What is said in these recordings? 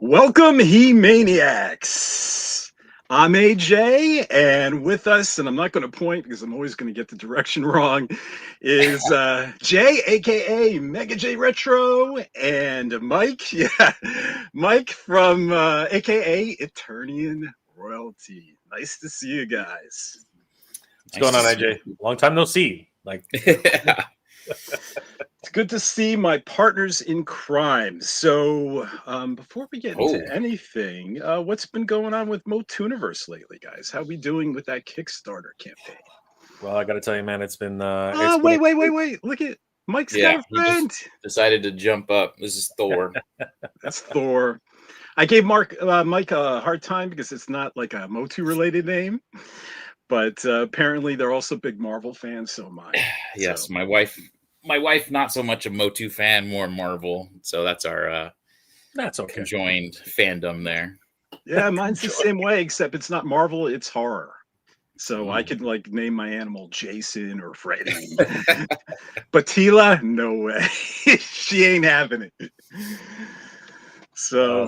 Welcome, He-Maniacs. I'm AJ, and with us, and I'm not going to point because I'm always going to get the direction wrong, is Jay, aka Mega J Retro, and Mike, yeah, Mike from aka Eternian Royalty. Nice to see you guys. What's going on, AJ? Long time no see. Yeah. It's good to see my partners in crime. So, before we get into anything, what's been going on with MOTUNiverse lately, guys? How we doing with that Kickstarter campaign? Well, I got to tell you, man, it's been. Wait! Look at Mike's got a friend. Decided to jump up. This is Thor. That's Thor. I gave Mike a hard time because it's not like a Motu related name, but apparently they're also big Marvel fans. So am I. Yes, so. My wife, not so much a Motu fan, more Marvel. So that's our conjoined fandom there. Yeah, mine's the same way, except it's not Marvel, it's horror. So I could like name my animal Jason or Freddy. But Tila, no way. She ain't having it. So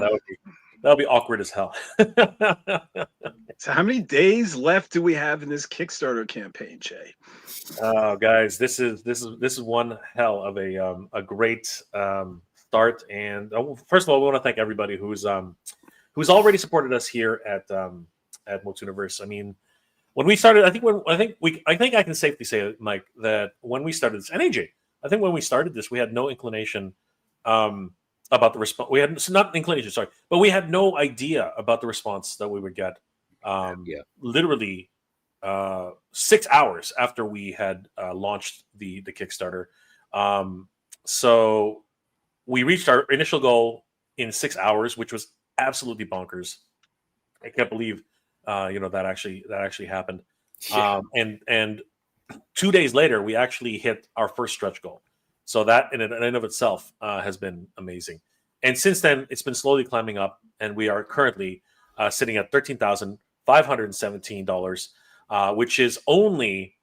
that'll be awkward as hell. So how many days left do we have in this Kickstarter campaign, Jay? Oh, guys, this is one hell of a great start. And first of all, we want to thank everybody who's already supported us here at MOTUNiverse. I mean, when we started, I think I can safely say, Mike, that when we started this, and AJ, I think when we started this, we had no inclination about the response. We had not inclination, sorry, but we had no idea about the response that we would get. Literally 6 hours after we had launched the Kickstarter. So we reached our initial goal in 6 hours, which was absolutely bonkers. I can't believe that actually happened. Yeah. And 2 days later, we actually hit our first stretch goal. So that in and of itself has been amazing. And since then, it's been slowly climbing up, and we are currently sitting at $13,517, which is only.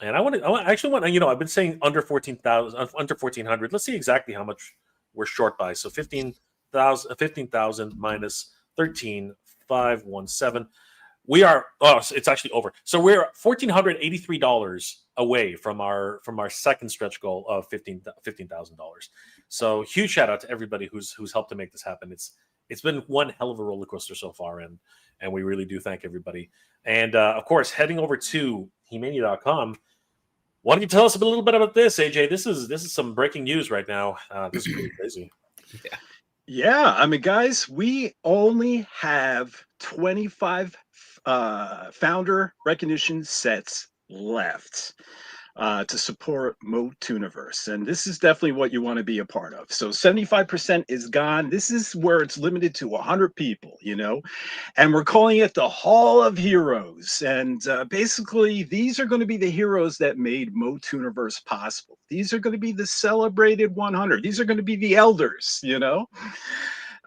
And I actually want I've been saying under 14,000, under 1,400. Let's see exactly how much we're short by. So 15,000 minus 13,517. We are. Oh, it's actually over. So we're $1,483 away from our second stretch goal of $15,000. So huge shout out to everybody who's helped to make this happen. It's been one hell of a roller coaster so far, and we really do thank everybody. And of course, heading over to He-Mania.com. Why don't you tell us a little bit about this, AJ? This is some breaking news right now. This is pretty crazy. Yeah. I mean, guys, we only have 25 founder recognition sets left to support MOTUNiverse, and this is definitely what you want to be a part of. So 75% is gone. This is where it's limited to 100 people, and we're calling it the Hall of Heroes. And basically, these are going to be the heroes that made MOTUNiverse possible. These are going to be the celebrated 100. These are going to be the elders,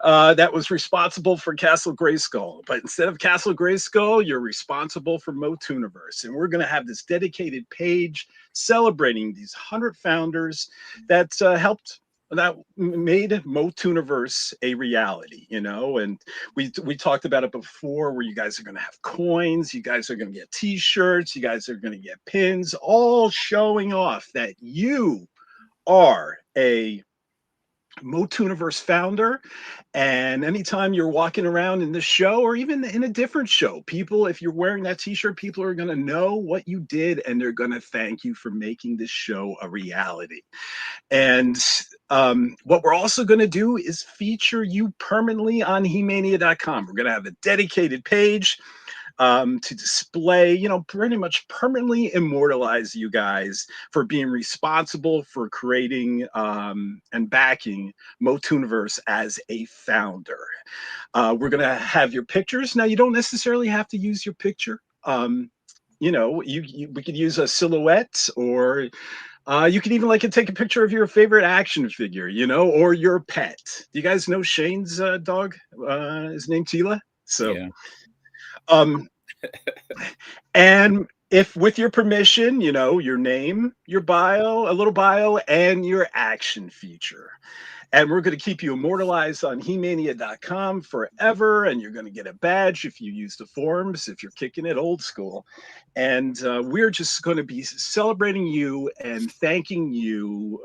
that was responsible for Castle Grayskull. But instead of Castle Grayskull, you're responsible for MOTUNiverse. And we're going to have this dedicated page celebrating these 100 founders that made MOTUNiverse a reality, and we talked about it before, where you guys are going to have coins, you guys are going to get t-shirts, you guys are going to get pins, all showing off that you are a MOTUNiverse founder. And anytime you're walking around in this show, or even in a different show, people, if you're wearing that t-shirt, people are going to know what you did, and they're going to thank you for making this show a reality. And what we're also going to do is feature you permanently on He-Mania.com. We're going to have a dedicated page to display, pretty much permanently immortalize you guys for being responsible for creating and backing MOTUNiverse as a founder. We're going to have your pictures. Now, you don't necessarily have to use your picture. We could use a silhouette, or you could even take a picture of your favorite action figure, or your pet. Do you guys know Shane's dog? His name Tila. So. Yeah. And if with your permission, you know, your name, your bio, a little bio, and your action feature. And we're going to keep you immortalized on HE-MANIA.com forever. And you're going to get a badge if you use the forums, if you're kicking it old school. And we're just going to be celebrating you and thanking you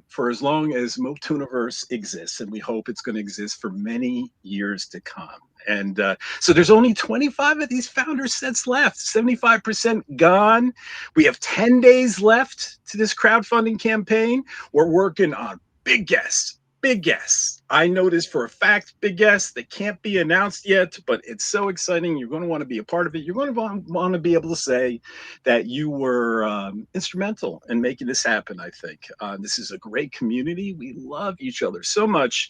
for as long as MOTUNiverse exists. And we hope it's going to exist for many years to come. And so there's only 25 of these founder sets left, 75% gone. We have 10 days left to this crowdfunding campaign. We're working on big guests. Big guests. I know this for a fact, big guests that can't be announced yet, but it's so exciting. You're going to want to be a part of it. You're going to want to be able to say that you were instrumental in making this happen, I think. This is a great community. We love each other so much.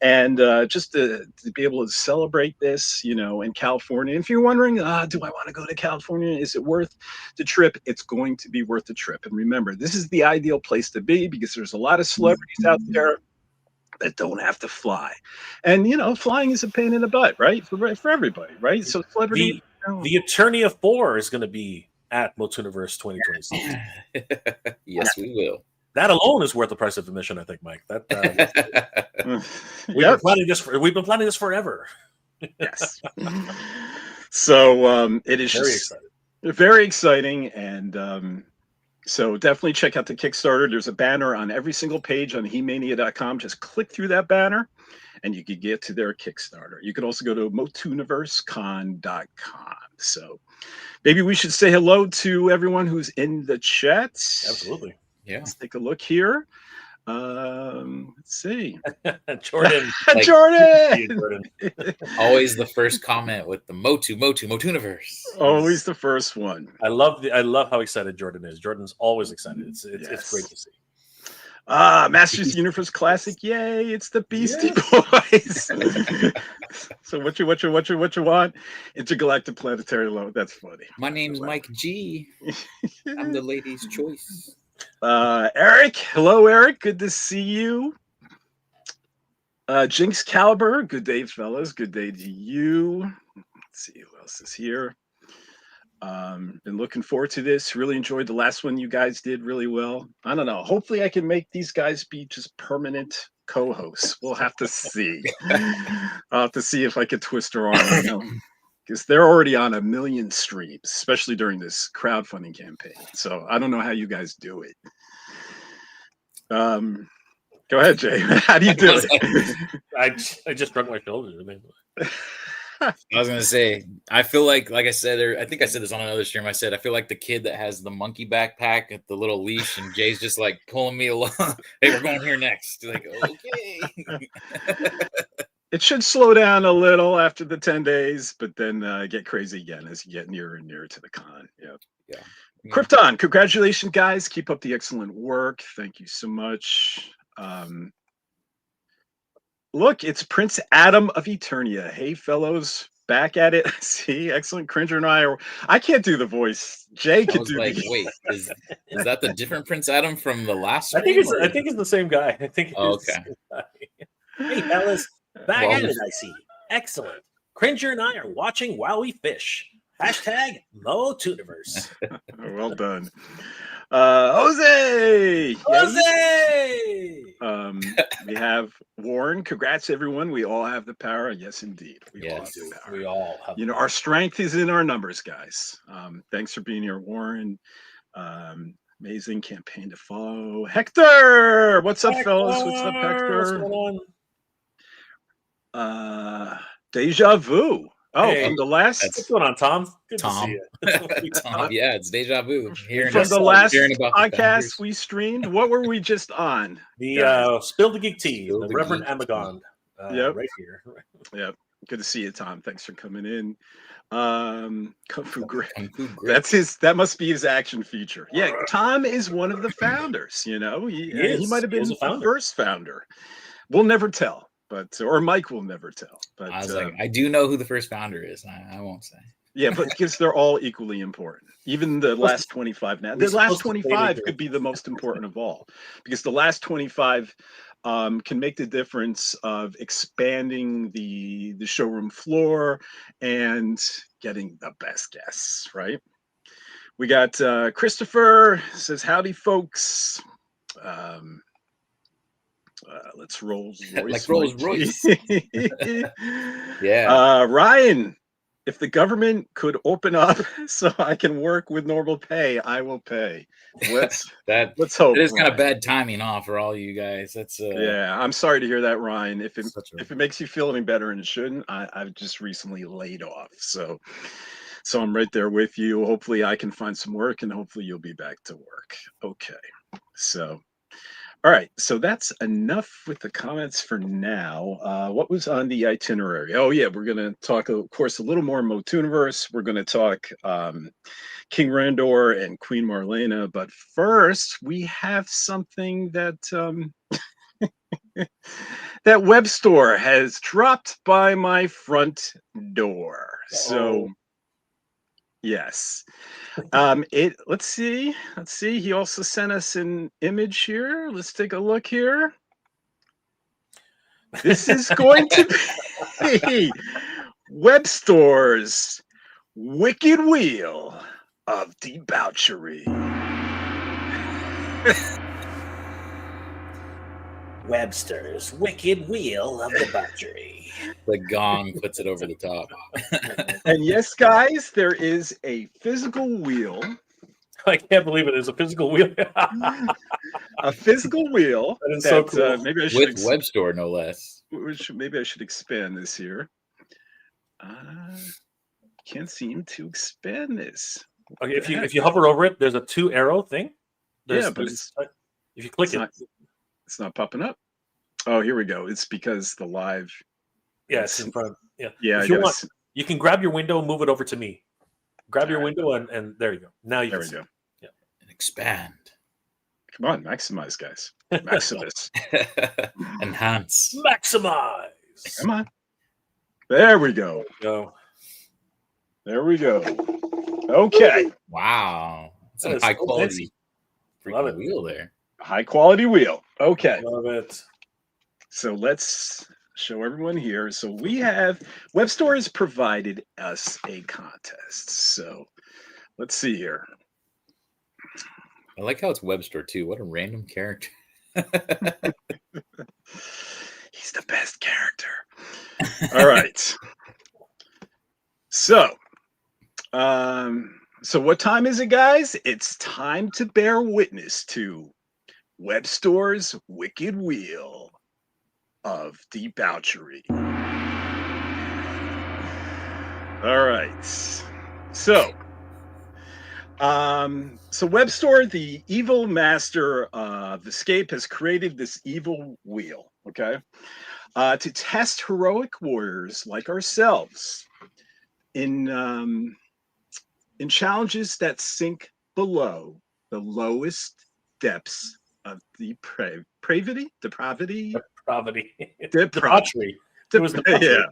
And just to be able to celebrate this, you know, in California. If you're wondering, do I want to go to California? Is it worth the trip? It's going to be worth the trip. And remember, this is the ideal place to be because there's a lot of celebrities out there that don't have to fly. And, you know, flying is a pain in the butt, right? For everybody, right? So celebrity. The Attorney of Four is going to be at MOTUNiverse 2026. Yes, we will. That alone is worth the price of admission, I think, Mike. We've been planning this forever. Yes. So it is very just exciting. Very exciting. And so definitely check out the Kickstarter. There's a banner on every single page on HE-MANIA.com. Just click through that banner and you could get to their Kickstarter. You could also go to MOTUniversecon.com. So maybe we should say hello to everyone who's in the chat. Absolutely. Yeah. Let's take a look here. Let's see. Jordan. Jordan. Always the first comment with the MOTUniverse. Always the first one. I love how excited Jordan is. Jordan's always excited. It's great to see. Masters Universe Classic. Yay, it's the Beastie Boys. So what you want? Intergalactic Planetary Load. That's funny. My name's Mike G. I'm the ladies' choice. Eric. Hello, Eric. Good to see you. Jinx Caliber. Good day, fellas. Good day to you. Let's see who else is here. Been looking forward to this. Really enjoyed the last one you guys did really well. I don't know. Hopefully I can make these guys be just permanent co-hosts. We'll have to see. I'll have to see if I can twist her arm. You know, because they're already on 1 million streams, especially during this crowdfunding campaign. So I don't know how you guys do it. Go ahead, Jay. How do you do it? I just shrugged my shoulders. I was gonna say, I feel like I said, or I think I said this on another stream. I said I feel like the kid that has the monkey backpack at the little leash, and Jay's just like pulling me along. Hey, we're going here next. Like, okay. It should slow down a little after the 10 days, but then get crazy again as you get nearer and nearer to the con. Yeah. Krypton, congratulations, guys. Keep up the excellent work. Thank you so much. Look, it's Prince Adam of Eternia. Hey, fellows, back at it. See, excellent. Cringer and I can't do the voice. Jay could do. Like, wait, is that the different Prince Adam from the last? I think it's the same guy. I think. Okay. Hey, fellas, back at it. I see. Excellent. Cringer and I are watching while we fish. Hashtag MOTUniverse. Well done. Jose! We have Warren. Congrats, everyone. We all have the power. Yes, indeed. We all have the power. We all have you know, our strength is in our numbers, guys. Thanks for being here, Warren. Amazing campaign to follow. Hector! What's up, fellas? What's up, Hector? What's going on? Deja Vu. Oh, hey, from the last. What's going on, Tom? Good Tom. to see you. Tom, yeah, it's Deja Vu. From the last podcast we streamed, what were we just on? The Spill the Geek Tea, the Reverend Amagon. Right here. Yep. Good to see you, Tom. Thanks for coming in. Kung Fu Grip. That's his. That must be his action feature. Yeah, Tom is one of the founders. You know, he might have been the first founder. We'll never tell. Or Mike will never tell. But I was like, I do know who the first founder is. I won't say. Yeah, but because they're all equally important. Even the last 25 now. The last 25 could be the most important of all. Because the last 25 can make the difference of expanding the showroom floor and getting the best guests, right? We got Christopher says, howdy, folks. Let's Rolls Royce. Like Rolls Royce. Ryan, if the government could open up so I can work with normal pay, I will pay. Let's hope. That is kind of bad timing off for all you guys. That's yeah. I'm sorry to hear that, Ryan. If it makes you feel any better, and it shouldn't, I've just recently laid off, so I'm right there with you. Hopefully, I can find some work, and hopefully, you'll be back to work. Okay, so. All right, so that's enough with the comments for now. What was on the itinerary? Oh yeah, we're going to talk, of course, a little more MOTUNiverse. We're going to talk King Randor and Queen Marlena, but first we have something that that Webstor has dropped by my front door. So yes. Let's see. He also sent us an image here. Let's take a look here. This is going to be Webstor's Wicked Wheel of Debauchery. Webster's Wicked Wheel of Debauchery. The gong puts it over the top. And yes, guys, there is a physical wheel. I can't believe it is a physical wheel. A physical wheel. That is so cool. Maybe I should with Webstor, no less. Maybe I should expand this here. Can't seem to expand this. Okay, if you hover over it, there's a 2 arrow thing. But if you click it's not popping up. Oh, here we go. It's because the live. Yeah, it's in front. Yeah. Yeah. If you can grab your window and move it over to me. Grab your window and there you go. Now you can see. Yeah. And expand. Come on, maximize, guys. Maximus. Enhance. Maximize. Come on. There we go. There we go. Okay. Wow. That's a high quality freaking wheel there. High quality wheel. Okay. Love it. So let's show everyone here. So we have Webstor has provided us a contest. So let's see here. I like how it's Webstor too. What a random character. He's the best character. All right. So what time is it, guys? It's time to bear witness to Webstor's Wicked Wheel of Debauchery. All right. So Webstor, the evil master of Escape, has created this evil wheel, okay, to test heroic warriors like ourselves in challenges that sink below the lowest depths of depravity. Yeah.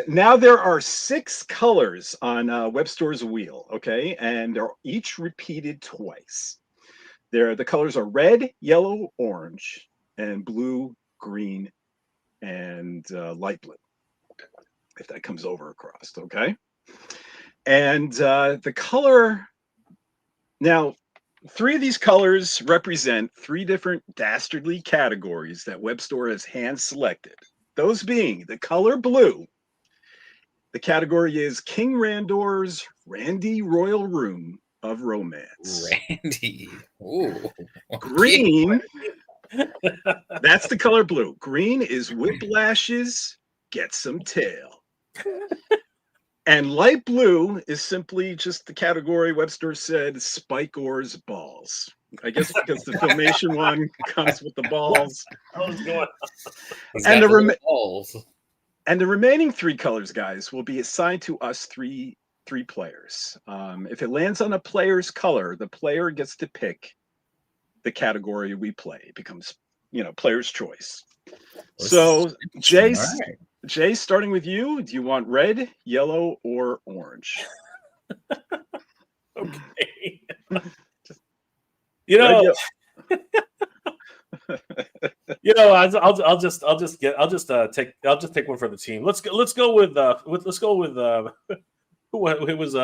Now there are 6 colors on Webstor's wheel, okay, and they're each repeated twice. The colors are red, yellow, orange, and blue, green, and light blue. If that comes over across, okay. And the color now. 3 of these colors represent 3 different dastardly categories that Webstor has hand selected. Those being the color blue. The category is King Randor's Randy Royal Room of Romance. Randy. Ooh. Green. That's the color blue. Green is Whiplash's Get Some Tail. And light blue is simply just the category Webstor said Spike Orr's balls. I guess because the Filmation one comes with the balls. And the remaining 3 colors, guys, will be assigned to us three players. If it lands on a player's color, the player gets to pick the category we play. It becomes, player's choice. So Jay, starting with you, do you want red, yellow, or orange? Okay. I'll just take one for the team. Let's go with who it was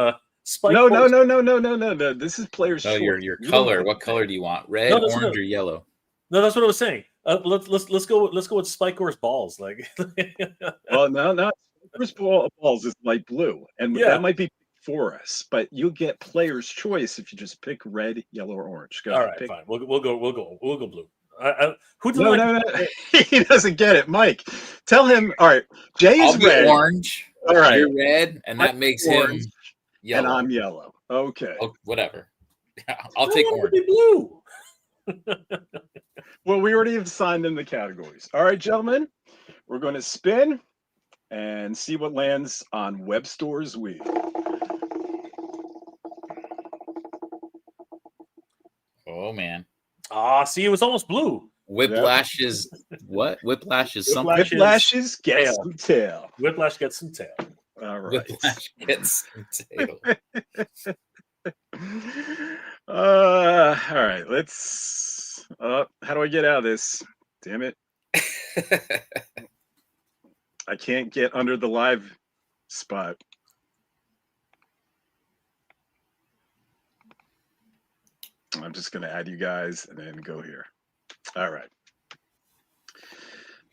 Spike No, no, Horse. no, no, no, no, no, no. This is player's No, choice. your You don't color. get What to color pick. do you want? Red, No, orange, or yellow? No, that's what I was saying. Let's go with Spike Horse balls. Like, Well, no. First balls is light blue, and yeah. that might be for us. But you'll get player's choice if you just pick red, yellow, or orange. Go All ahead, right, pick. fine. We'll go blue. Who No, did no, no. He doesn't get it, Mike. Tell him. All right, Jay is I'll be red. orange. All right, You're red, and that makes orange, him yellow. and I'm yellow. Okay. Oh, whatever. I'll I take want to orange. be blue. Well, we already have assigned them the categories. All right, gentlemen, we're going to spin and see what lands on Webstor's wheel. Oh man. See, it was almost blue. Whiplash is what? Whiplash is something. Whiplashes get tail. some tail. Whiplash gets some tail. All right. Whiplash gets some tail. All right. Let's. How do I get out of this? Damn it! I can't get under the live spot. I'm just going to add you guys and then go here. All right.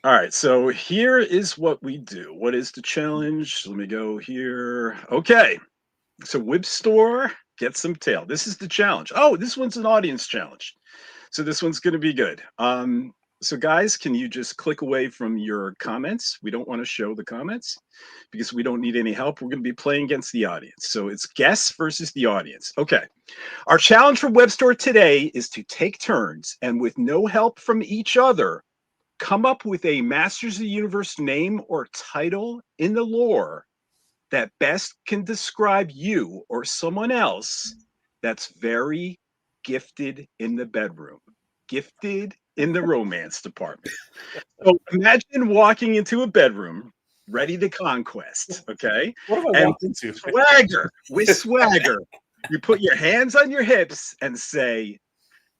All right. So here is what we do. What is the challenge? Let me go here. Okay. So Webstor, get some tail. This is the challenge. Oh, this one's an audience challenge. So this one's going to be good. So guys, can you just click away from your comments? We don't want to show the comments because we don't need any help. We're going to be playing against the audience. So it's guests versus the audience. Okay. Our challenge for Webstor today is to take turns and with no help from each other, come up with a Masters of the Universe name or title in the lore that best can describe you or someone else that's very gifted in the bedroom, gifted in the romance department. So imagine walking into a bedroom ready to conquest, okay? What have I And walked into? with swagger, you put your hands on your hips and say,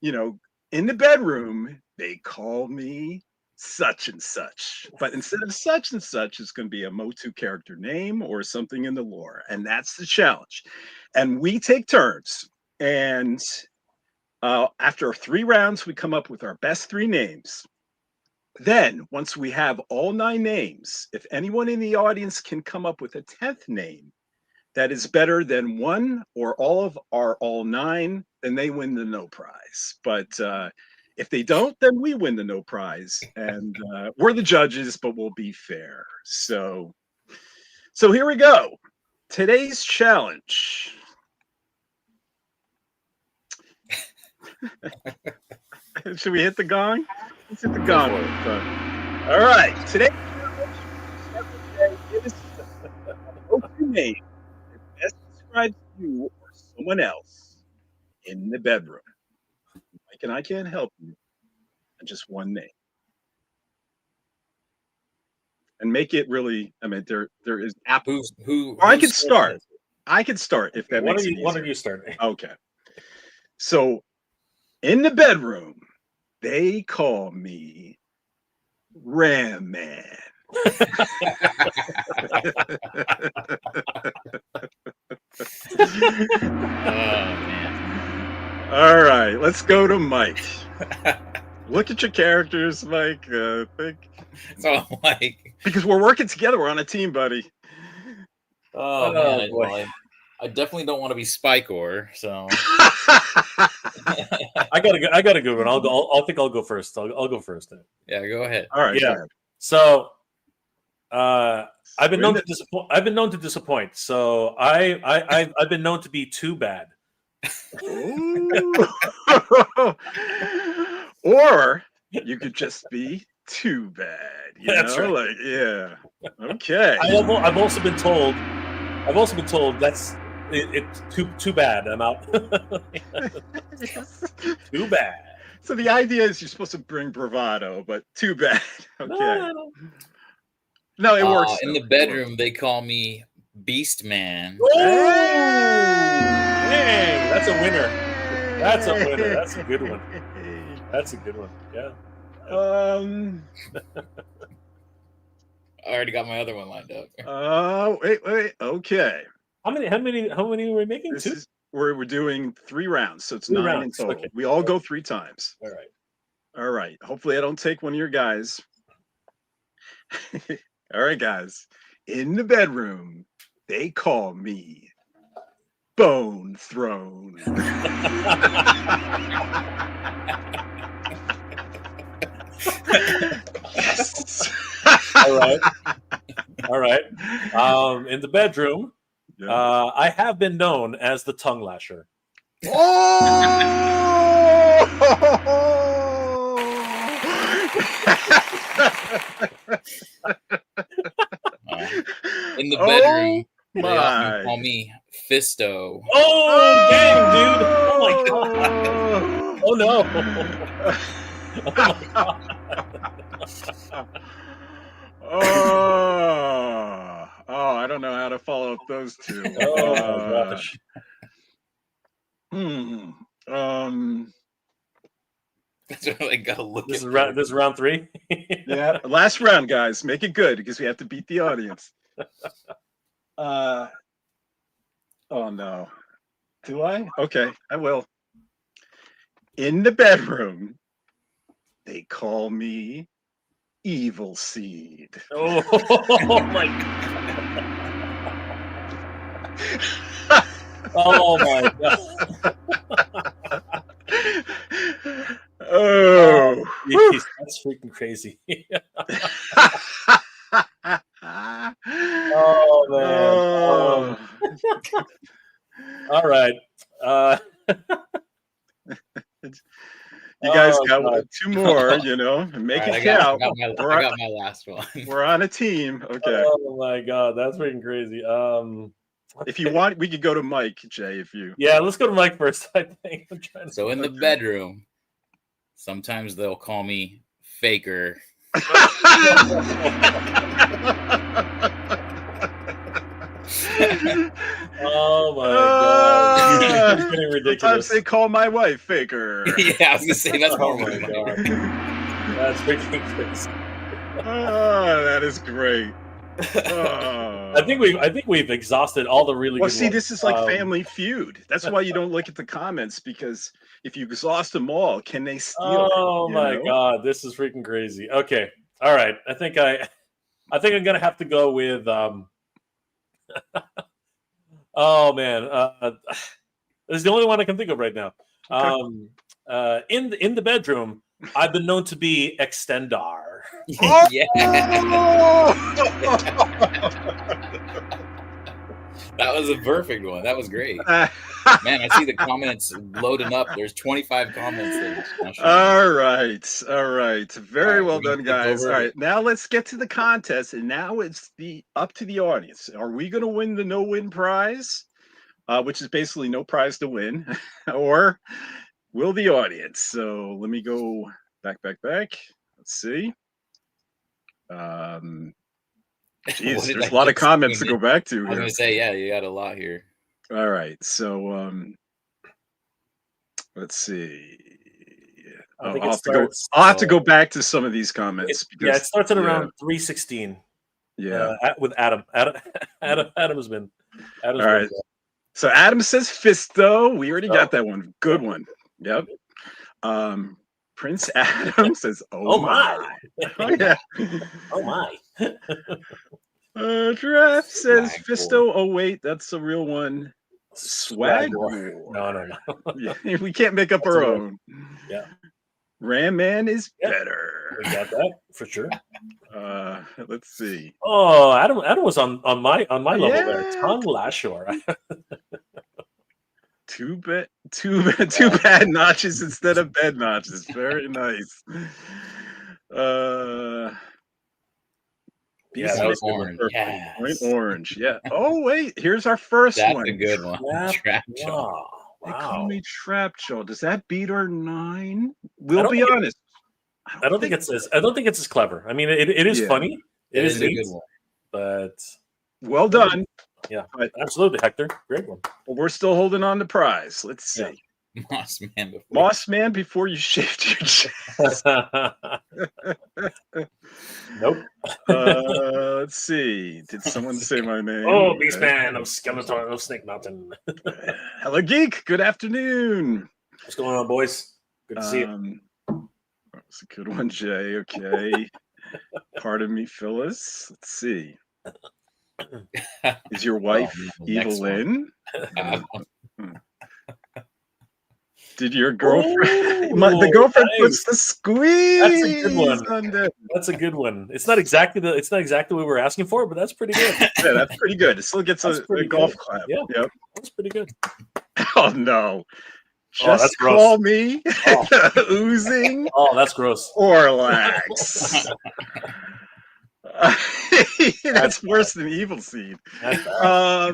you know, in the bedroom, they call me such and such. But instead of such and such, it's going to be a Motu character name or something in the lore. And that's the challenge. And we take turns. And after 3 rounds, we come up with our best 3 names. Then, once we have all 9 names, if anyone in the audience can come up with a 10th name that is better than one or all of our all 9, then they win the no prize. But if they don't, then we win the no prize. And we're the judges, but we'll be fair. So here we go. Today's challenge. Should we hit the gong? Let's hit the gong. All right. Today's challenge is a name that best describes you or someone else in the bedroom. Mike and I can't help you. And just one name. And make it really, I mean, there is Apple. Who? I could start. I could start if that makes it easier. Why don't you start? Okay. So in the bedroom, they call me Ram Man. Man. All right, let's go to Mike. Look at your characters, Mike. Think. So like, Because we're working together. We're on a team, buddy. oh man, I definitely don't want to be Spike-Or, so I got a good one. I think I'll go first. I'll go first then. yeah, go ahead. All right. Yeah. So I've been known to disappoint. I've been known to disappoint. So I've been known to be too bad. Or you could just be too bad. That's right. Like, yeah. Okay. I've also been told. That's it's too bad. I'm out. Too bad. So the idea is you're supposed to bring bravado, but too bad. Okay. No, it works. In the bedroom, they call me Beast Man. Oh, dang, that's a winner. That's a winner. That's a good one. That's a good one. Yeah. I already got my other one lined up. Oh, wait. Okay. How many are we making? This Two? is we're doing 3 rounds, so it's 3 9 in rounds. total. Okay. We all go 3 times. All right. All right. Hopefully I don't take one of your guys. All right, guys. In the bedroom, they call me Bone Throne. Yes. All right. All right. In the bedroom, Yeah. I have been known as the tongue lasher. In the bedroom, Oh they often my. call me Fisto. Oh, dang, dude! Oh my god! Oh no! Oh my god! I don't know how to follow up those two. Oh my gosh! That's what I gotta look This at. is round 3. Yeah, last round, guys. Make it good because we have to beat the audience. Oh no. Do I? Okay, I will. In the bedroom, they call me Evil Seed. Oh my god! Oh my god! Oh, Jeez, that's freaking crazy. Oh man! All right. You guys got God. 2 more, and make All right, it count. I got my last one. We're on a team. Okay. Oh my god, that's freaking crazy. If you want, we could go to Mike, Jay, if you. Yeah, let's go to Mike first. I think. So in the bedroom, sometimes they'll call me Faker. Oh my god, it's getting ridiculous. Sometimes they call my wife Faker. Yeah, I was gonna say that's Oh more my god, that's freaking crazy. Oh, that is great. Oh. I think we've exhausted all the really good see, ones. this is like Family Feud. That's why you don't look at the comments, because if you exhaust them all, can they steal Oh it? my god, this is freaking crazy. Okay, all right. I think I'm gonna have to go with. Oh man, this is the only one I can think of right now. Okay. In the bedroom, I've been known to be Extendar. Yeah. That was a perfect one. That was great. Man, I see the comments loading up. There's 25 comments there. All right. Very well done, guys. over. All right, now let's get to the contest, and now it's up to the audience. Are we going to win the no-win prize, which is basically no prize to win, or will the audience? So let me go back. Let's see. Geez, there's a lot of comments to go back to I was here. gonna say, yeah, you got a lot here. All right, so let's see. I'll have to go back to some of these comments. Yeah, it starts at around 3:16. Yeah, with Adam. Adam's been. All right. So Adam says Fisto. We already got that one. Good one. Yep. Prince Adam says, "Oh my." Oh yeah. Oh my. Giraffe says Fisto. Oh wait, that's a real one. Swag. No. Yeah, we can't make up our own. Yeah. Ram Man is better. We got that for sure. Let's see. Oh, Adam was on my level there. Tongue lasher. Oh. Two bad notches instead of bed notches. Very nice. Yeah, that was orange. Yes. Point orange. Yeah. Oh wait, here's our first one. That's a good one. Trap Jaw. They call me Trap Jaw. Does that beat our 9? We'll be honest. I don't think it's as clever. I mean, it is funny. It is a good one. But well done. Yeah, absolutely, Hector. Great one. Well, we're still holding on the prize. Let's see. Moss Man before. Moss Man before you shaved your chest. Nope. Let's see. Did someone say my name? Oh, Beastman of Skeletor of Snake Mountain. Hello, Geek. Good afternoon. What's going on, boys? Good to see you. That was a good one, Jay. Okay. Pardon me, Phyllis. Let's see. Is your wife Evil Lynn? Did your girlfriend? The girlfriend puts the squeeze. That's a good one. On That's a good one. It's not exactly what we were asking for, but that's pretty good. Yeah, that's pretty good. It still gets a golf clap. Yeah, yep. That's pretty good. Oh no! That's Just gross. call me oozing. Oh, that's gross. Orlax. That's worse than Evil Seed. That's a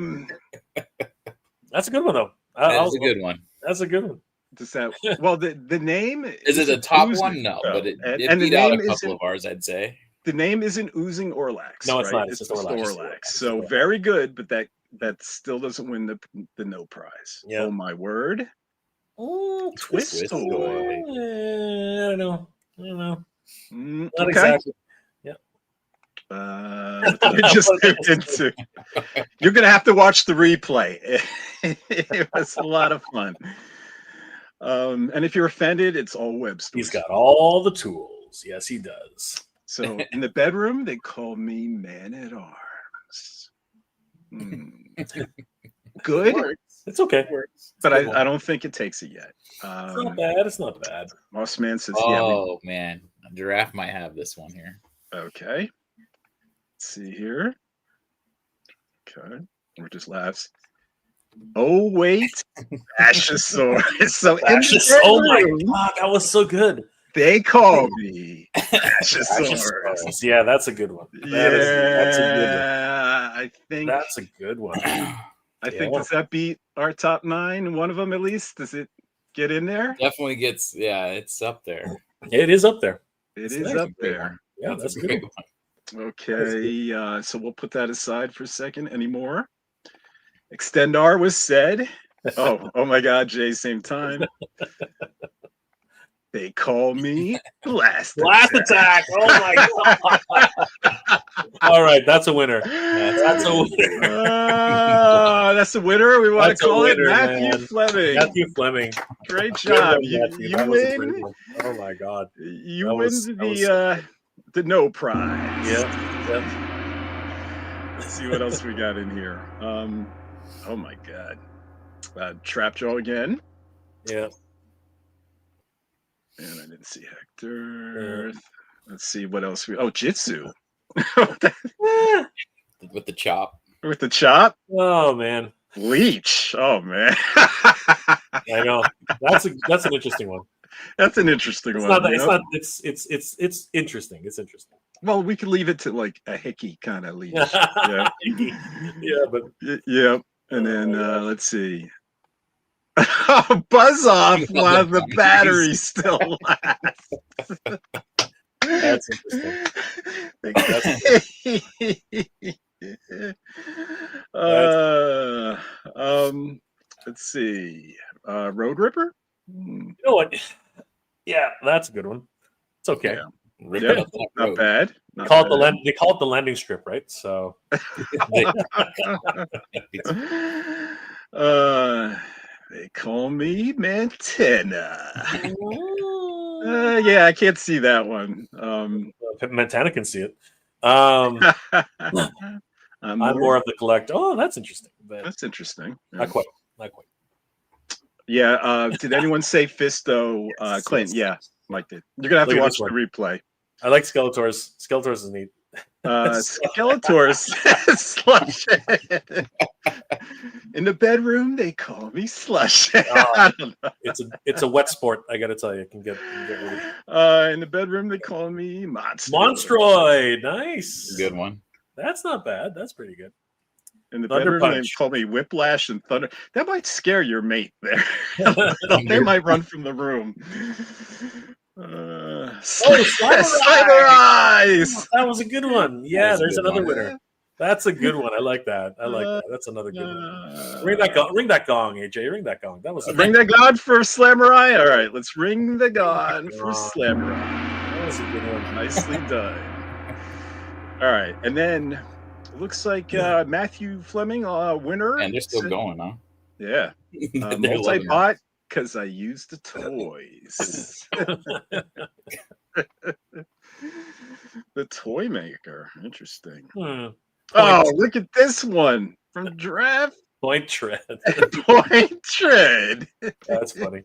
good one though. That's a good one. That's a good one. Does that? Well, the name is it the top oozing, one? No, but it and beat the out name a couple of ours, I'd say. The name isn't oozing Orlax. No, it's right? not. It's just Orlax. So very good, but that still doesn't win the no prize. Yeah. Oh my word! Twist toy. I don't know. Not okay. exactly. Let me just get into. You're gonna have to watch the replay. It was a lot of fun. And if you're offended, it's all Webstor. He's got all the tools. Yes, he does. So in the bedroom, they call me Man at Arms. Good. It's okay. But I don't think it takes it yet. It's not bad. It's not bad. Moss Man says, "Oh man, a giraffe might have this one here." Okay. Let's see here. Okay. Or just laughs. Oh wait, Ashosaurus. So oh my god, that was so good. They call me Ashosaurus. Yeah, that's a good one. That's a good one. I think that's a good one. I think does that beat our top 9? One of them at least. Does it get in there? Definitely gets. Yeah, it's up there. It is up there. It is up there. Yeah, that's a great one. Okay, so we'll put that aside for a second. Any more? Extendar was said. Oh my God, Jay, same time. They call me Blast Attack. Oh my God. All right, that's a winner. That's a winner. That's a winner. We want to call it Matthew Fleming. Matthew Fleming. Great job. You win. Oh my God. You win the no prize. Yep. Let's see what else we got in here. Oh my God. Trapjaw again. Yeah. And I didn't see Hector. Let's see what else we. Oh, Jitsu. With the chop. With the chop. Oh man. Leech. Oh man. I know. That's an interesting one. That's an interesting one. It's interesting. It's interesting. Well, we could leave it to like a hickey kind of leech. Yeah. Yeah, but yeah. And then let's see. Buzz off while the battery still lasts. That's interesting. Let's see. Road Ripper. You know what? Yeah, that's a good one. It's okay. Yeah, not bad. They call it the landing strip, right? So they call me Mantana. Yeah, I can't see that one. Montana can see it. I'm more of the collect. Oh, that's interesting. That's interesting. Yeah. Not quite. Yeah. Did anyone say Fisto? Clint. Yeah, liked it. You're gonna have to watch the replay. I like Skeletors. Skeletors is neat. Skeletors Slush. In the bedroom, they call me Slush. I don't know. It's a wet sport. I got to tell you, it can get really. In the bedroom, they call me Monstroid. Monstroid, nice, good one. That's not bad. That's pretty good. In the bedroom, they call me Whiplash and Thunder. That might scare your mate there. They might run from the room. Slimer Eyes. That was a good one. Yeah, there's another winner. That's a good one. I like that. I like that. That's another good one. Ring that gong. Ring that gong, AJ. Ring that gong. That was Ring that gong for Slamurai. All right, let's ring the gong for Slamurai. That was a good one. Nicely done. All right, and then it looks like Matthew Fleming, winner. And they're still going, huh? Yeah. They're loving it. Multi-bot because I use the toys. The toy maker. Interesting. Oh, look at this one from Draft. Point Tread. Point Tread. That's funny.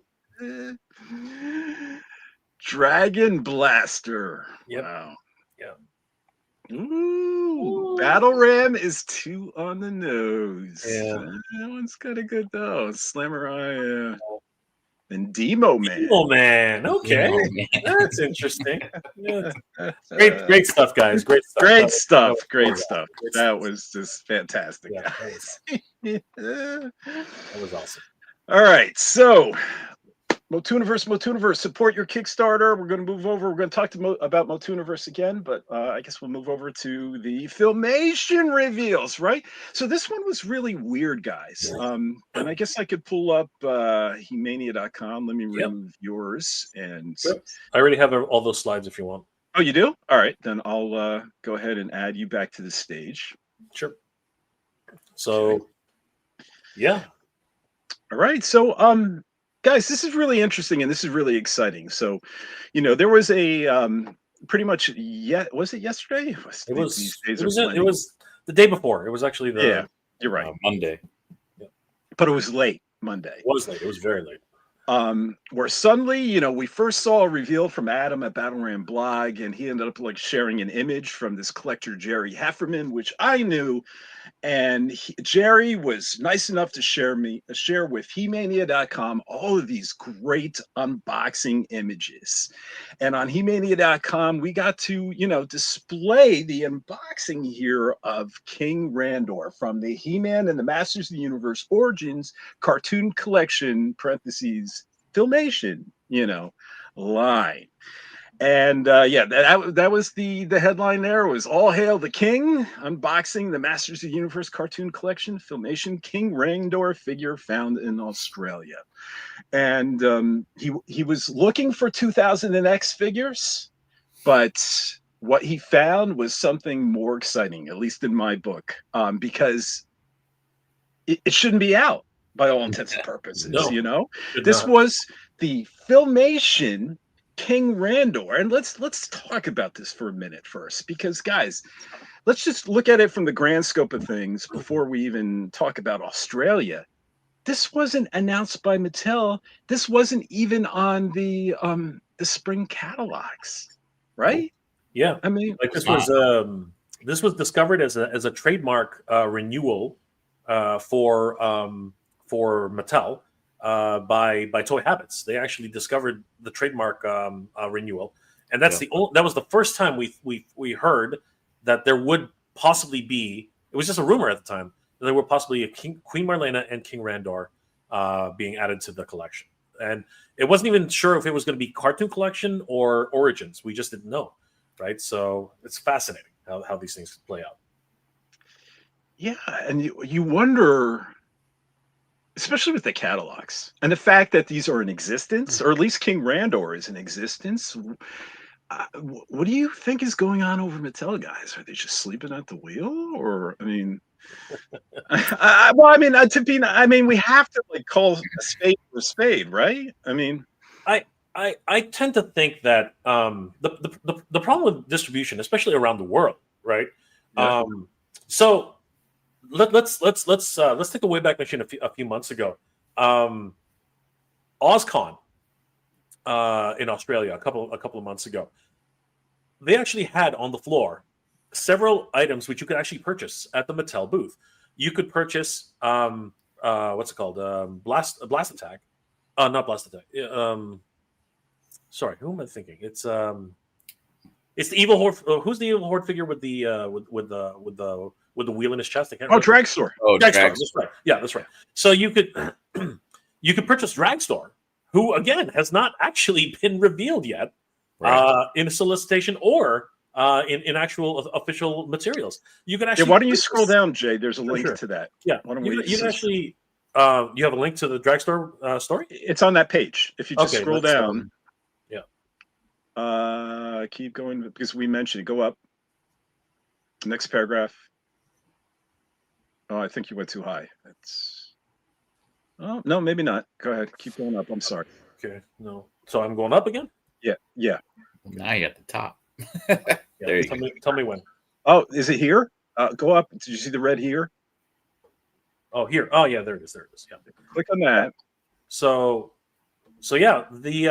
Dragon Blaster. Yep. Wow. Yeah. Ooh, Battle Ram is 2 on the nose. Yeah. That one's kind of good though. Slamurai. And Demo Man. Demo Man. Okay. Demo Man. That's interesting. Yeah. Great stuff, guys. Great stuff. Great stuff. Great stuff. That was just fantastic, Yeah, guys. that was awesome. All right. So, MOTUNiverse, support your Kickstarter. We're going to move over. We're going to talk about MOTUNiverse again, but I guess we'll move over to the Filmation reveals, right? So this one was really weird, guys. And I guess I could pull up He-Mania.com. Let me remove yours. And I already have all those slides if you want. Oh, you do? All right, then I'll go ahead and add you back to the stage. Sure. So, yeah. All right. So, guys, this is really interesting and this is really exciting. So, there was a pretty much was it yesterday? It was the day before. It was actually you're right. Monday. Yeah. But it was late Monday. It was late. It was very late. Where suddenly, we first saw a reveal from Adam at Battle Ram blog, and he ended up sharing an image from this collector, Jerry Hefferman, which I knew. And Jerry was nice enough to share with He-Mania.com all of these great unboxing images. And on He-Mania.com, we got to, display the unboxing here of King Randor from the He-Man and the Masters of the Universe Origins Cartoon Collection, parentheses, Filmation, line. And that was the headline there. It was All Hail the King, unboxing the Masters of the Universe Cartoon Collection, Filmation King Randor figure found in Australia. And he was looking for 2000X figures, but what he found was something more exciting, at least in my book, because it shouldn't be out by all intents and purposes. No, this was the Filmation King Randor, and let's talk about this for a minute first, because guys, let's just look at it from the grand scope of things before we even talk about Australia. This wasn't announced by Mattel. This wasn't even on the spring catalogs, right? Yeah, I mean, like this was discovered as a trademark renewal for Mattel. By Toy Habits. They actually discovered the trademark renewal, and that was the first time we heard that there would possibly be. It was just a rumor at the time that there were possibly a Queen Marlena and King Randor being added to the collection, and it wasn't even sure if it was going to be Cartoon Collection or Origins. We just didn't know, right? So it's fascinating how these things play out. Yeah, and you wonder, especially with the catalogs and the fact that these are in existence, or at least King Randor is in existence. What do you think is going on over Mattel, guys? Are they just sleeping at the wheel? Or, I mean, we have to call a spade for a spade, right? I mean, I tend to think that the problem with distribution, especially around the world, right? Yeah. So let's take a way back machine a few months ago. OzCon in Australia a couple of months ago, they actually had on the floor several items which you could actually purchase at the Mattel booth. You could purchase what's it called? Blast Attack. Not Blast Attack. Sorry, who am I thinking? It's the Evil Horde. Who's the Evil Horde figure with the wheel in his chest? Dragstore. Dragstore. That's right. Yeah, that's right. So you could purchase Dragstore, who again has not actually been revealed yet, right, in a solicitation or in actual official materials. You can Yeah, actually. why don't you scroll down, Jay? There's a link sure. to that. Yeah, Why don't you we? can actually. You have a link to the Dragstore story. It's on that page. If you just Okay, scroll let's, down. yeah. Keep going because we mentioned it. Go up. Next paragraph. Oh, I think you went too high. That's. Oh no, maybe not. Go ahead. Keep going up. I'm sorry. Okay, no. So I'm going up again. Yeah, yeah. Now you at the top. Yeah, There you tell go. me, tell me when. Oh, is it here? Go up. Did you see the red here? Oh, here. Oh, yeah, there it is. There it is. Yeah. Click on that. So yeah, the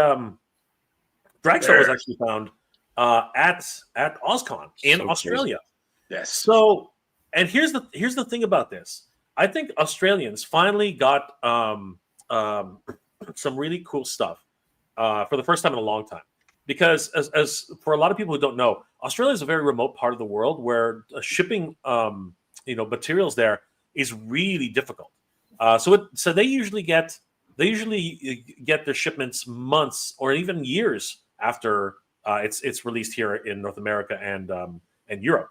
Dragstore was actually found at OzCon in So Australia. Yes. So, and here's the thing about this. I think Australians finally got some really cool stuff for the first time in a long time. Because as for a lot of people who don't know, Australia is a very remote part of the world where shipping materials there is really difficult. So they usually get their shipments months or even years after it's released here in North America and Europe,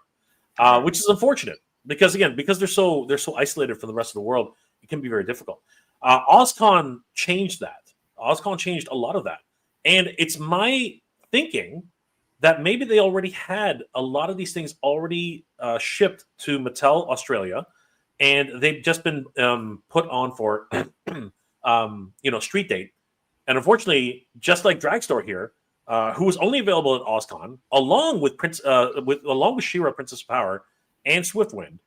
which is unfortunate because they're so isolated from the rest of the world. It can be very difficult. OzCon changed that. OzCon changed a lot of that, and it's my thinking that maybe they already had a lot of these things already shipped to Mattel Australia, and they've just been put on for street date. And unfortunately, just like Dragstore here, who was only available at OzCon, along with She-Ra, Princess of Power, and Swiftwind,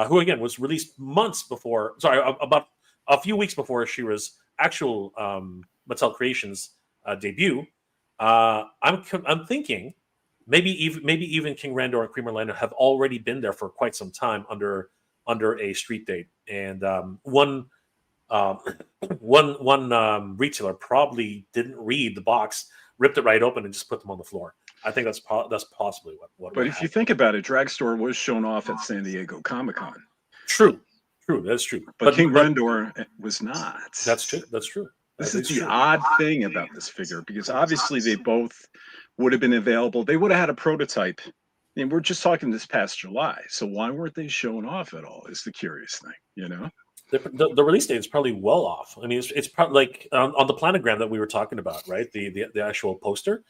who again was released about a few weeks before She-Ra's actual Mattel Creations debut. I'm thinking maybe even King Randor and Queen Marlena have already been there for quite some time under a street date, and one retailer probably didn't read the box, ripped it right open, and just put them on the floor. I think that's possibly what. But if you think about it, Dragstore was shown off at San Diego Comic-Con. True, that's true. But King Randor was not. That's true. That's true. This is the odd thing about this figure because obviously they both would have been available. They would have had a prototype. And we're just talking this past July. So why weren't they showing off at all is the curious thing, The release date is probably well off. I mean, it's probably like on the planogram that we were talking about, right? The actual poster,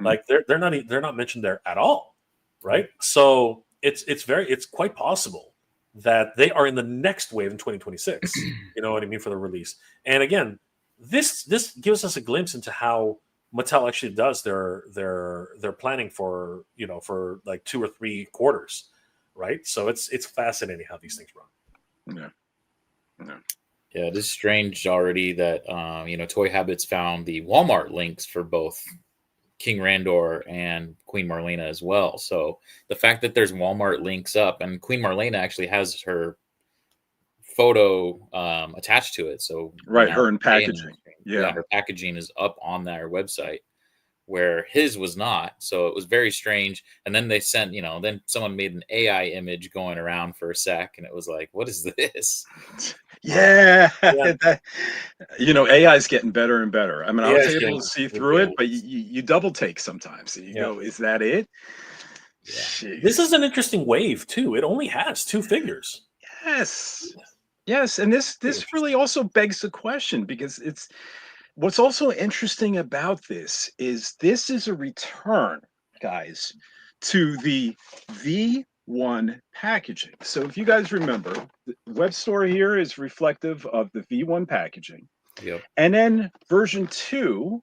like they're not mentioned there at all, right? So it's quite possible that they are in the next wave in 2026. You know what I mean, for the release. And again, this gives us a glimpse into how Mattel actually does their planning for like 2 or 3 quarters, right? So it's fascinating how these things run. Yeah, it is strange already that Toy Habits found the Walmart links for both King Randor and Queen Marlena as well. So the fact that there's Walmart links up, and Queen Marlena actually has her photo attached to it. So right, her in packaging. Yeah, her packaging is up on their website, where his was not. So it was very strange. And then they sent, then someone made an AI image going around for a sec, and it was like, what is this? Yeah. AI is getting better and better. I mean, I was able to see through it, but you double take sometimes. And you go, is that it? Yeah. This is an interesting wave too. It only has 2 figures. Yes, and this really also begs the question because it's what's also interesting about this is a return, guys, to the V1 packaging. So if you guys remember, the Webstor here is reflective of the V1 packaging. Yep. And then version 2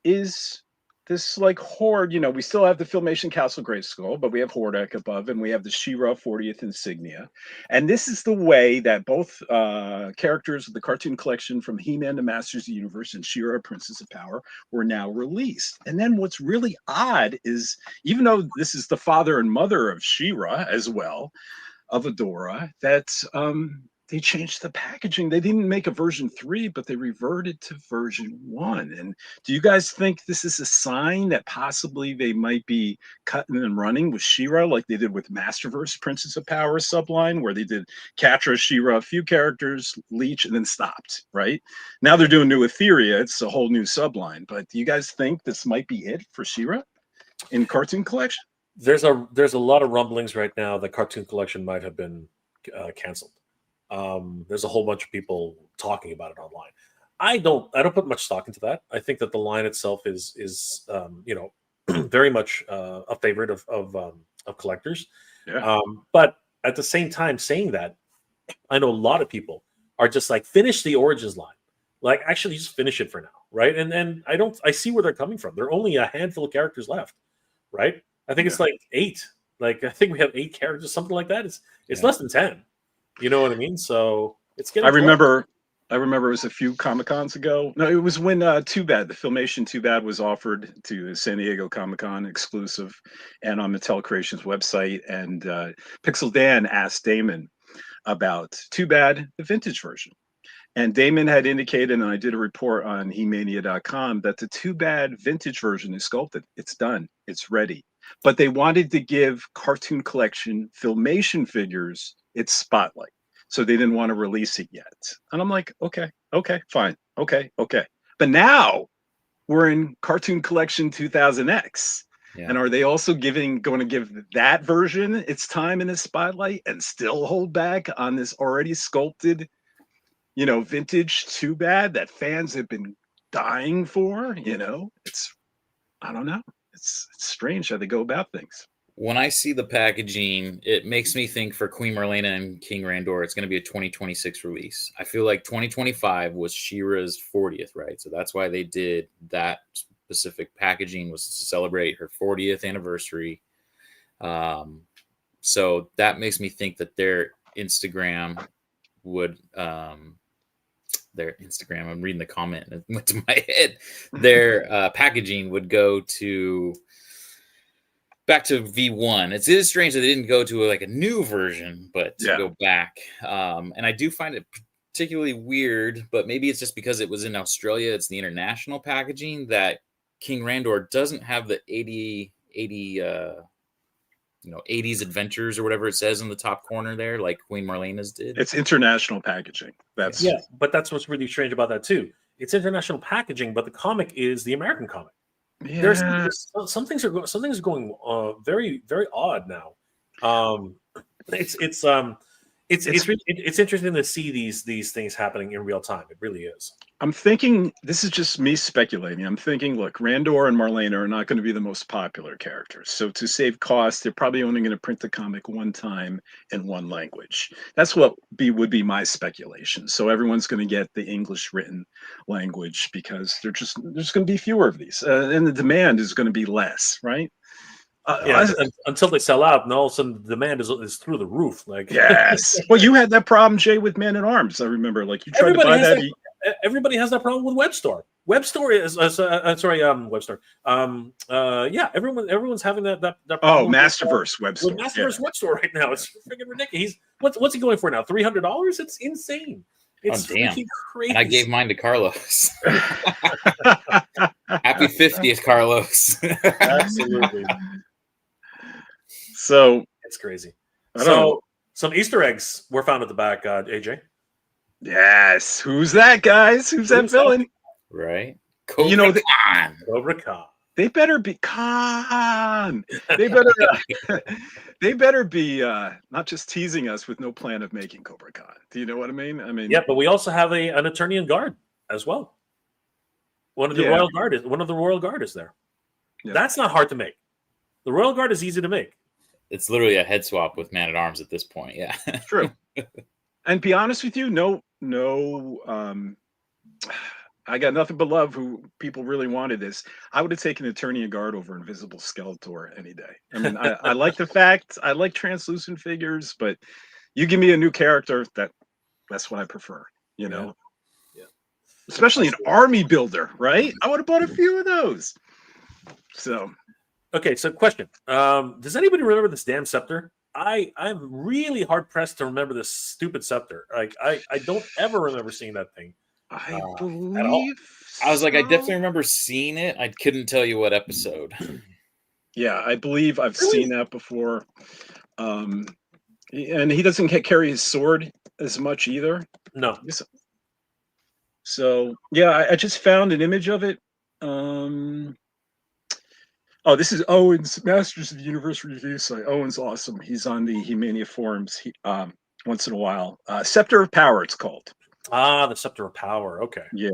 is this like Horde, we still have the Filmation Castle Grayskull, but we have Hordak above, and we have the She-Ra 40th insignia. And this is the way that both characters of the cartoon collection from He-Man to Masters of the Universe and She-Ra Princess of Power were now released. And then what's really odd is, even though this is the father and mother of She-Ra as well, of Adora, that they changed the packaging. They didn't make a version 3, but they reverted to version 1. And do you guys think this is a sign that possibly they might be cutting and running with She-Ra like they did with Masterverse Princess of Power subline, where they did Catra, She-Ra, a few characters, Leech, and then stopped, right? Now they're doing New Etheria. It's a whole new subline. But do you guys think this might be it for She-Ra in cartoon collection? there's a lot of rumblings right now that Cartoon Collection might have been canceled. There's a whole bunch of people talking about it online. I don't put much stock into that. I think that the line itself is very much a favorite of collectors. Yeah. But at the same time, saying that, I know a lot of people are just like, finish the Origins line. Like, actually, just finish it for now, right? And I see where they're coming from. There are only a handful of characters left, right? I think it's like 8. Like, I think we have 8 characters, something like that. It's less than 10. You know what I mean? So it's getting. I remember it was a few Comic-Cons ago. No, it was when Too Bad, the Filmation Too Bad was offered to San Diego Comic-Con exclusive and on Mattel Creations website. And Pixel Dan asked Damon about Too Bad, the vintage version. And Damon had indicated, and I did a report on HE-MANIA.com, that the Too Bad vintage version is sculpted. It's done. It's ready. But they wanted to give Cartoon Collection Filmation figures its spotlight. So they didn't want to release it yet. And I'm like, okay, fine. Okay. But now we're in Cartoon Collection 2000X. Yeah. And are they also going to give that version its time in the spotlight and still hold back on this already sculpted, vintage Too Bad that fans have been dying for? I don't know. It's strange how they go about things. When I see the packaging, it makes me think for Queen Marlena and King Randor, it's going to be a 2026 release. I feel like 2025 was She-Ra's 40th, right? So that's why they did that specific packaging, was to celebrate her 40th anniversary. So that makes me think that their Instagram would... I'm reading the comment and it went to my head. Their packaging would go back to V1. It is strange that they didn't go to a new version, but to go back. And I do find it particularly weird, but maybe it's just because it was in Australia. It's the international packaging that King Randor doesn't have the 80s adventures or whatever it says in the top corner there, like Queen Marlena's did. It's international packaging. But that's what's really strange about that too. It's international packaging, but the comic is the American comic. Yeah. There's some things are going very, very odd now. It's interesting to see these things happening in real time. It really is. I'm thinking, this is just me speculating. I'm thinking, look, Randor and Marlena are not going to be the most popular characters. So to save costs, they're probably only going to print the comic one time in one language. That's what would be my speculation. So everyone's going to get the English written language because there's going to be fewer of these, and the demand is going to be less, right? Until they sell out, and all of a sudden the demand is through the roof. Like, yes. Well, you had that problem, Jay, with Man at Arms. I remember, like, you tried to buy that. Everybody has that problem with Webstor. Webstor is Webstor. Everyone's having that problem. Oh, Masterverse Webstor. With Masterverse Webstor right now. It's freaking ridiculous. What's he going for now? $300? It's insane. It's damn. Crazy. And I gave mine to Carlos. Happy 50th, Carlos. Absolutely. So it's crazy. So some Easter eggs were found at the back, AJ. Yes. Who's that, guys? Who's that villain? Right. Cobra Khan. They better be Khan. They better be not just teasing us with no plan of making Cobra Khan. Do you know what I mean? Yeah, but we also have an Eternian guard as well. One of the Royal Guard is there. Yeah. That's not hard to make. The Royal Guard is easy to make. It's literally a head swap with Man at Arms at this point. Yeah. True. And be honest with you, no, I got nothing but love who people really wanted this. I would have taken Eternian Guard over Invisible Skeletor any day. I mean, I like the fact, I like translucent figures, but you give me a new character, that's what I prefer, Yeah. Especially an army builder, right? I would have bought a few of those. So. Okay, so question. Does anybody remember this damn scepter? I'm really hard pressed to remember this stupid scepter. Like I don't ever remember seeing that thing. I believe at all. I was like, I definitely remember seeing it. I couldn't tell you what episode. Yeah, I believe I've seen that before. And he doesn't carry his sword as much either. No. So yeah, I just found an image of it. Oh, this is Owen's Masters of the Universe review site. Owen's awesome. He's on the He-Mania forums once in a while. Scepter of Power, it's called. Ah, the Scepter of Power. Okay. Yeah.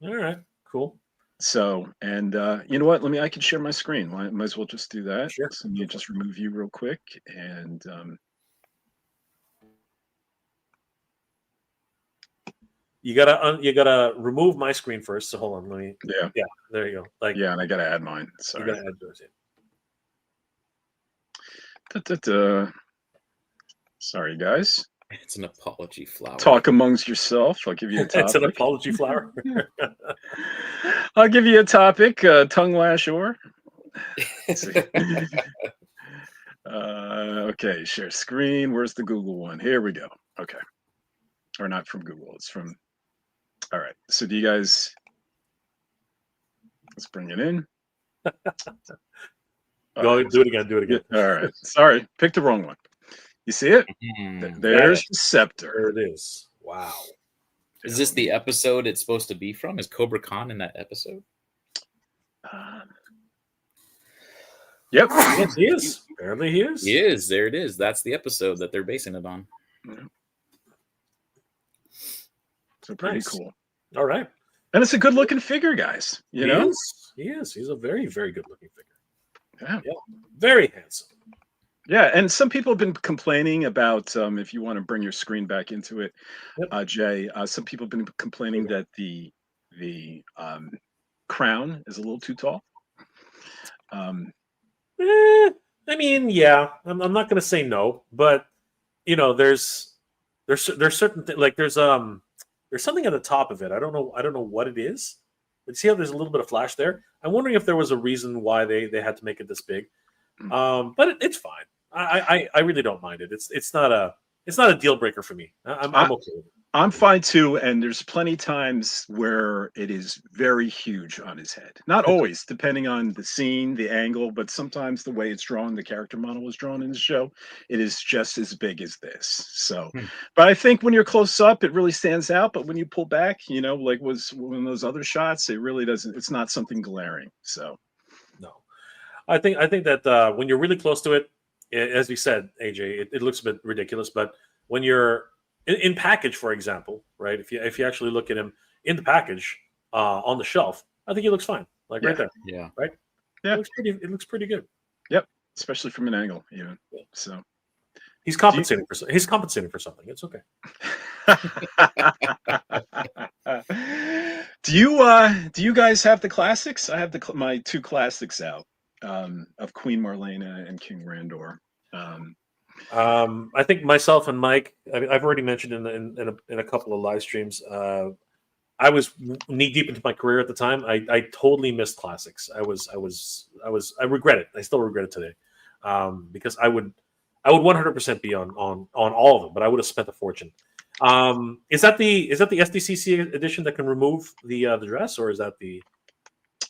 All right. Cool. So, and you know what? I can share my screen. Might as well just do that. Sure. So let me just remove you real quick. And you gotta remove my screen first. So hold on. Let me. yeah. Yeah. There you go. Like. Yeah, and I gotta add mine. You Sorry. gotta add yours in. Sorry, guys. It's an apology flower. Talk amongst yourself. I'll give you a topic. It's an apology flower. I'll give you a topic. Tongue lash or. Okay, share screen. Where's the Google one? Here we go. Okay. Or not from Google. It's from. All right. So do you guys. Let's bring it in. Go do it again. Do it again. All right. Sorry. Picked the wrong one. You see it? There's the scepter. There it is. Wow. Is this the episode it's supposed to be from? Is Cobra Khan in that episode? Yep. Yes, he is. Apparently he is. He is. There it is. That's the episode that they're basing it on. So pretty Nice. cool. All right. And it's a good looking figure, guys. You know? He is. He's a very, very good looking figure. Yeah. Very handsome. Yeah, and some people have been complaining about if you want to bring your screen back into it, Yep. Jay. Some people have been complaining that the crown is a little too tall. I mean, yeah, I'm not going to say no, but you know, there's certain like there's something at the top of it. I don't know what it is. But see how there's a little bit of flash there. I'm wondering if there was a reason why they had to make it this big. But it's fine. I really don't mind it. It's not a deal breaker for me. I'm okay with it. I'm fine too, and there's plenty times where it is very huge on his head. Not always, depending on the scene, the angle, but sometimes the way it's drawn, the character model is drawn in the show, it is just as big as this. So, but I think when you're close up, it really stands out. But when you pull back, you know, like was one of those other shots, it really doesn't. It's not something glaring. So, no, I think that when you're really close to it, as we said, AJ, it looks a bit ridiculous. But when you're in package, for example, right? If you actually look at him in the package on the shelf, I think he looks fine. Like right there. Yeah. Right. Yeah. It looks pretty good. Yep. Especially from an angle, even. So he's compensating for something. It's okay. Do you guys have the classics? I have my two classics out of Queen Marlena and King Randor. I think myself and Mike, I've already mentioned in a couple of live streams. I was knee deep into my career at the time. I totally missed classics. I regret it. I still regret it today, because I would 100% be on all of them, but I would have spent a fortune. Is that the SDCC edition that can remove the dress, or is that the?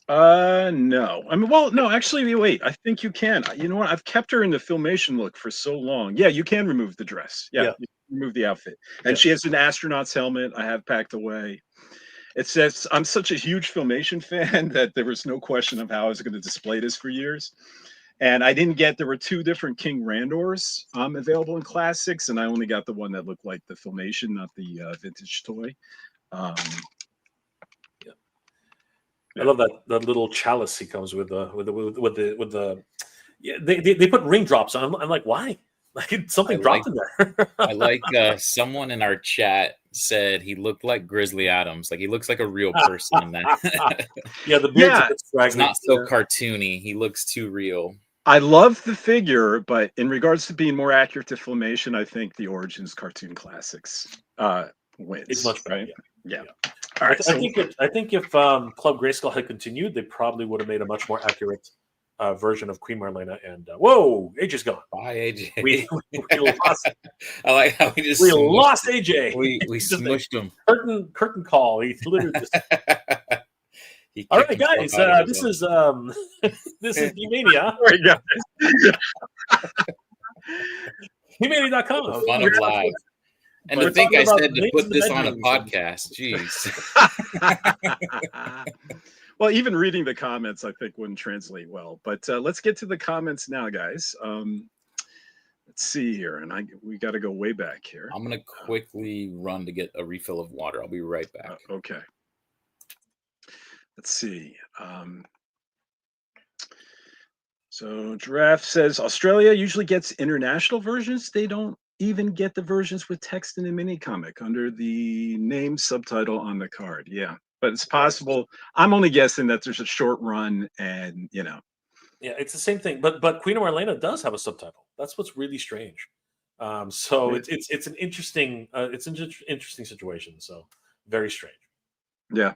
No. I mean, well, no, actually, wait. I think you can. You know what? I've kept her in the Filmation look for so long. Yeah, you can remove the dress. Yeah. You can remove the outfit. And she has an astronaut's helmet I have packed away. It says, I'm such a huge Filmation fan that there was no question of how I was going to display this for years. And there were two different King Randors available in classics, and I only got the one that looked like the Filmation, not the vintage toy. I love that little chalice he comes with the yeah, they put ring drops on. I'm like, why? Like something dropped in there. I like someone in our chat said he looked like Grizzly Adams. Like he looks like a real person in that. Yeah, the beard's a bit it's fragmented. not so cartoony. He looks too real. I love the figure, but in regards to being more accurate to Filmation, I think the Origins cartoon classics wins. It's much better. Right? Yeah. All right. I think if Club Grayskull had continued, they probably would have made a much more accurate version of Queen Marlena. And whoa, AJ's gone. Bye, AJ. We lost. I like how we lost AJ. We smushed him. Curtain call. He literally just. All right, guys. This is He-Mania. He-Mania.com. Fun of live. And to think I said to put this on a podcast. Jeez. Well, even reading the comments, I think wouldn't translate well. But let's get to the comments now, guys. Let's see here, and we got to go way back here. I'm gonna quickly run to get a refill of water. I'll be right back. Okay. Let's see. So Giraffe says Australia usually gets international versions. They don't even get the versions with text in the mini comic under the name subtitle on the card. Yeah, but it's possible. I'm only guessing that there's a short run, and Yeah, it's the same thing. But Queen of Marlena does have a subtitle. That's what's really strange. So Right. it's an interesting interesting situation. So very strange. Yeah.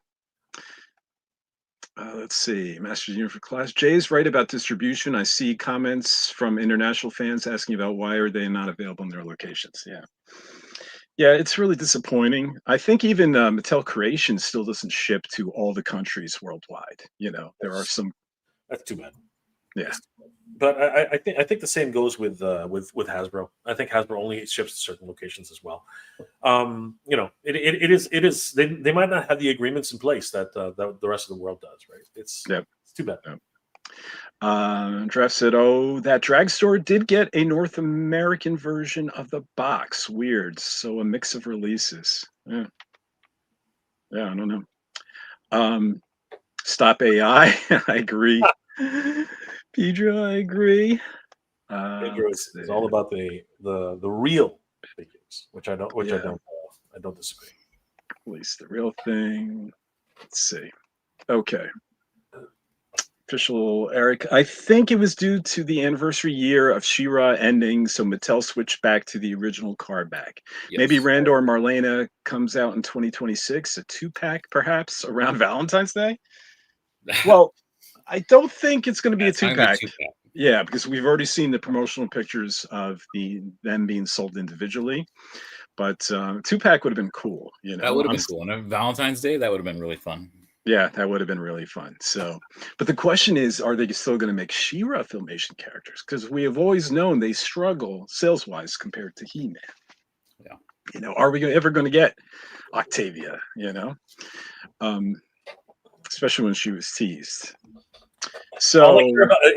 Let's see. Masters Universe class. Jay's right about distribution. I see comments from international fans asking about why are they not available in their locations. Yeah. Yeah, it's really disappointing. I think even Mattel Creations still doesn't ship to all the countries worldwide. There are some. That's too bad. Yeah. But I think the same goes with Hasbro. I think Hasbro only ships to certain locations as well. It is they might not have the agreements in place that the rest of the world does, right? It's too bad. Draft said, "Oh, that drag store did get a North American version of the box. Weird. So a mix of releases. Yeah, I don't know. Stop AI. I agree. Pedro, I agree. Pedro is all about the real figures, which I don't disagree. At least the real thing. Let's see. Okay. Official Eric. I think it was due to the anniversary year of She-Ra ending, so Mattel switched back to the original card back. Yes. Maybe Randor Marlena comes out in 2026, a 2-pack perhaps around Valentine's Day. Well, I don't think it's going to be a 2-pack. Yeah, because we've already seen the promotional pictures of them being sold individually. But 2-pack would have been cool. That would have been cool. And on Valentine's Day, that would have been really fun. Yeah, that would have been really fun. So, but the question is, are they still going to make She-Ra Filmation characters? Because we have always known they struggle sales-wise compared to He-Man. Yeah. Are we ever going to get Octavia? Especially when she was teased. So,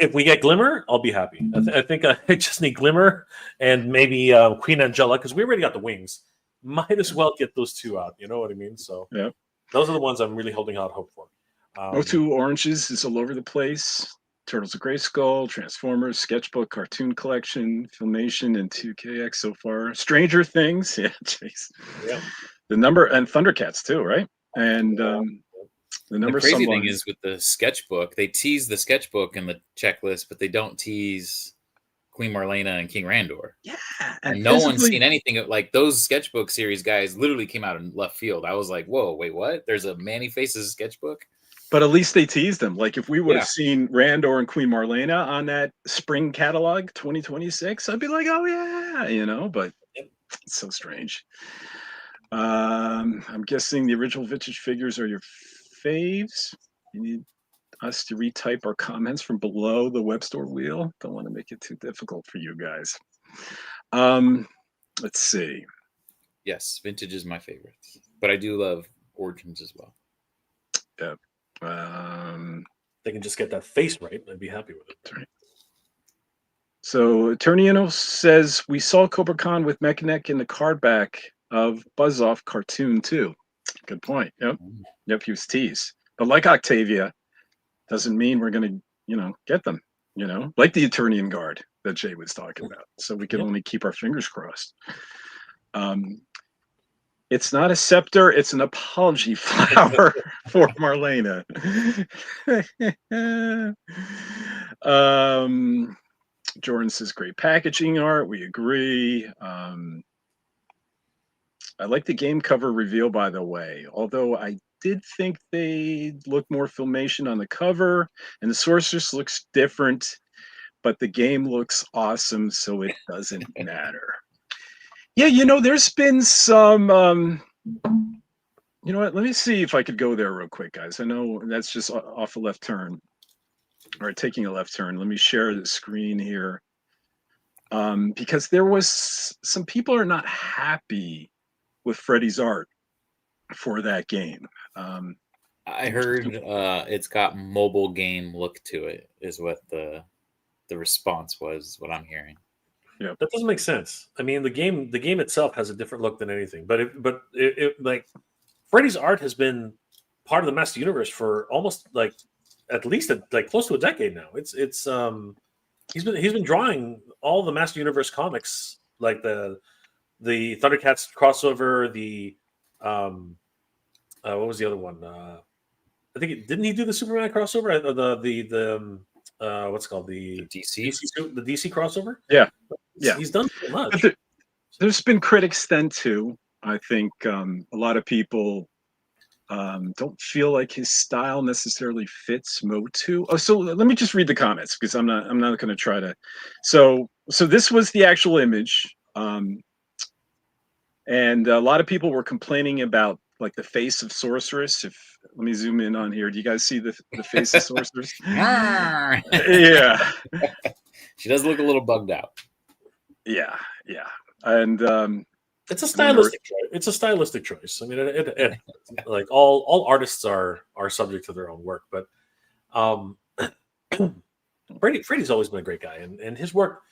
if we get Glimmer, I'll be happy. I think I just need Glimmer and maybe Queen Angela, because we already got the wings. Might as well get those two out. You know what I mean? So yeah. Those are the ones I'm really holding out hope for. MOTU Oranges is all over the place. Turtles of Grayskull, Transformers, Sketchbook, Cartoon Collection, Filmation, and 2KX so far. Stranger Things, yeah, jeez. Yeah. The number and Thundercats too, right? And the number. The crazy thing is with the Sketchbook, they tease the Sketchbook in the checklist, but they don't tease Queen Marlena and King Randor. Yeah, and no one's seen anything like those Sketchbook series guys. Literally came out in left field. I was like, "Whoa, wait, what? There's a Manny Faces Sketchbook." But at least they teased them. Like if we would have seen Randor and Queen Marlena on that spring catalog 2026, I'd be like, "Oh yeah," But it's so strange. I'm guessing the original vintage figures are your faves. You need us to retype our comments from below the Webstor wheel. Don't want to make it too difficult for you guys. Let's see. Yes, vintage is my favorite, but I do love origins as well. Yeah. They can just get that face right. I'd be happy with it. Right. So Eterniano says we saw Cobra Khan with Mechanic in the card back of Buzz Off cartoon too. Good point. Yep, he was teased. But like Octavia, doesn't mean we're going to, get them, like the Eternian Guard that Jay was talking about. So we can only keep our fingers crossed. It's not a scepter, it's an apology flower for Marlena. Jordan says great packaging art. We agree. I like the game cover reveal, by the way, although I did think they look more Filmation on the cover, and the Sorceress looks different, but the game looks awesome, so it doesn't matter. Yeah, there's been some, you know what, let me see if I could go there real quick, guys. I know that's just off a left turn, or taking a left turn. Let me share the screen here, because there was some people are not happy with Freddy's art for that game. I heard it's got mobile game look to it, is what the response was. What I'm hearing. Yeah. That doesn't make sense. I mean, the game itself has a different look than anything. But it like Freddy's art has been part of the Master Universe for almost like at least like close to a decade now. It's he's been drawing all the Master Universe comics, like the Thundercats crossover, the what was the other one? I think didn't he do the Superman crossover? What's it called, the DC crossover? Yeah. He's done so much. But there's been critics then too. I think a lot of people don't feel like his style necessarily fits Motu. Oh, so let me just read the comments because I'm not going to try to. So this was the actual image, and a lot of people were complaining about like the face of Sorceress. Let me zoom in on here. Do you guys see the face of Sorceress? Yeah. She does look a little bugged out. Yeah, and it's a stylistic choice. It's a stylistic choice. I mean, it like all artists are subject to their own work, but Freddie's always been a great guy, and his work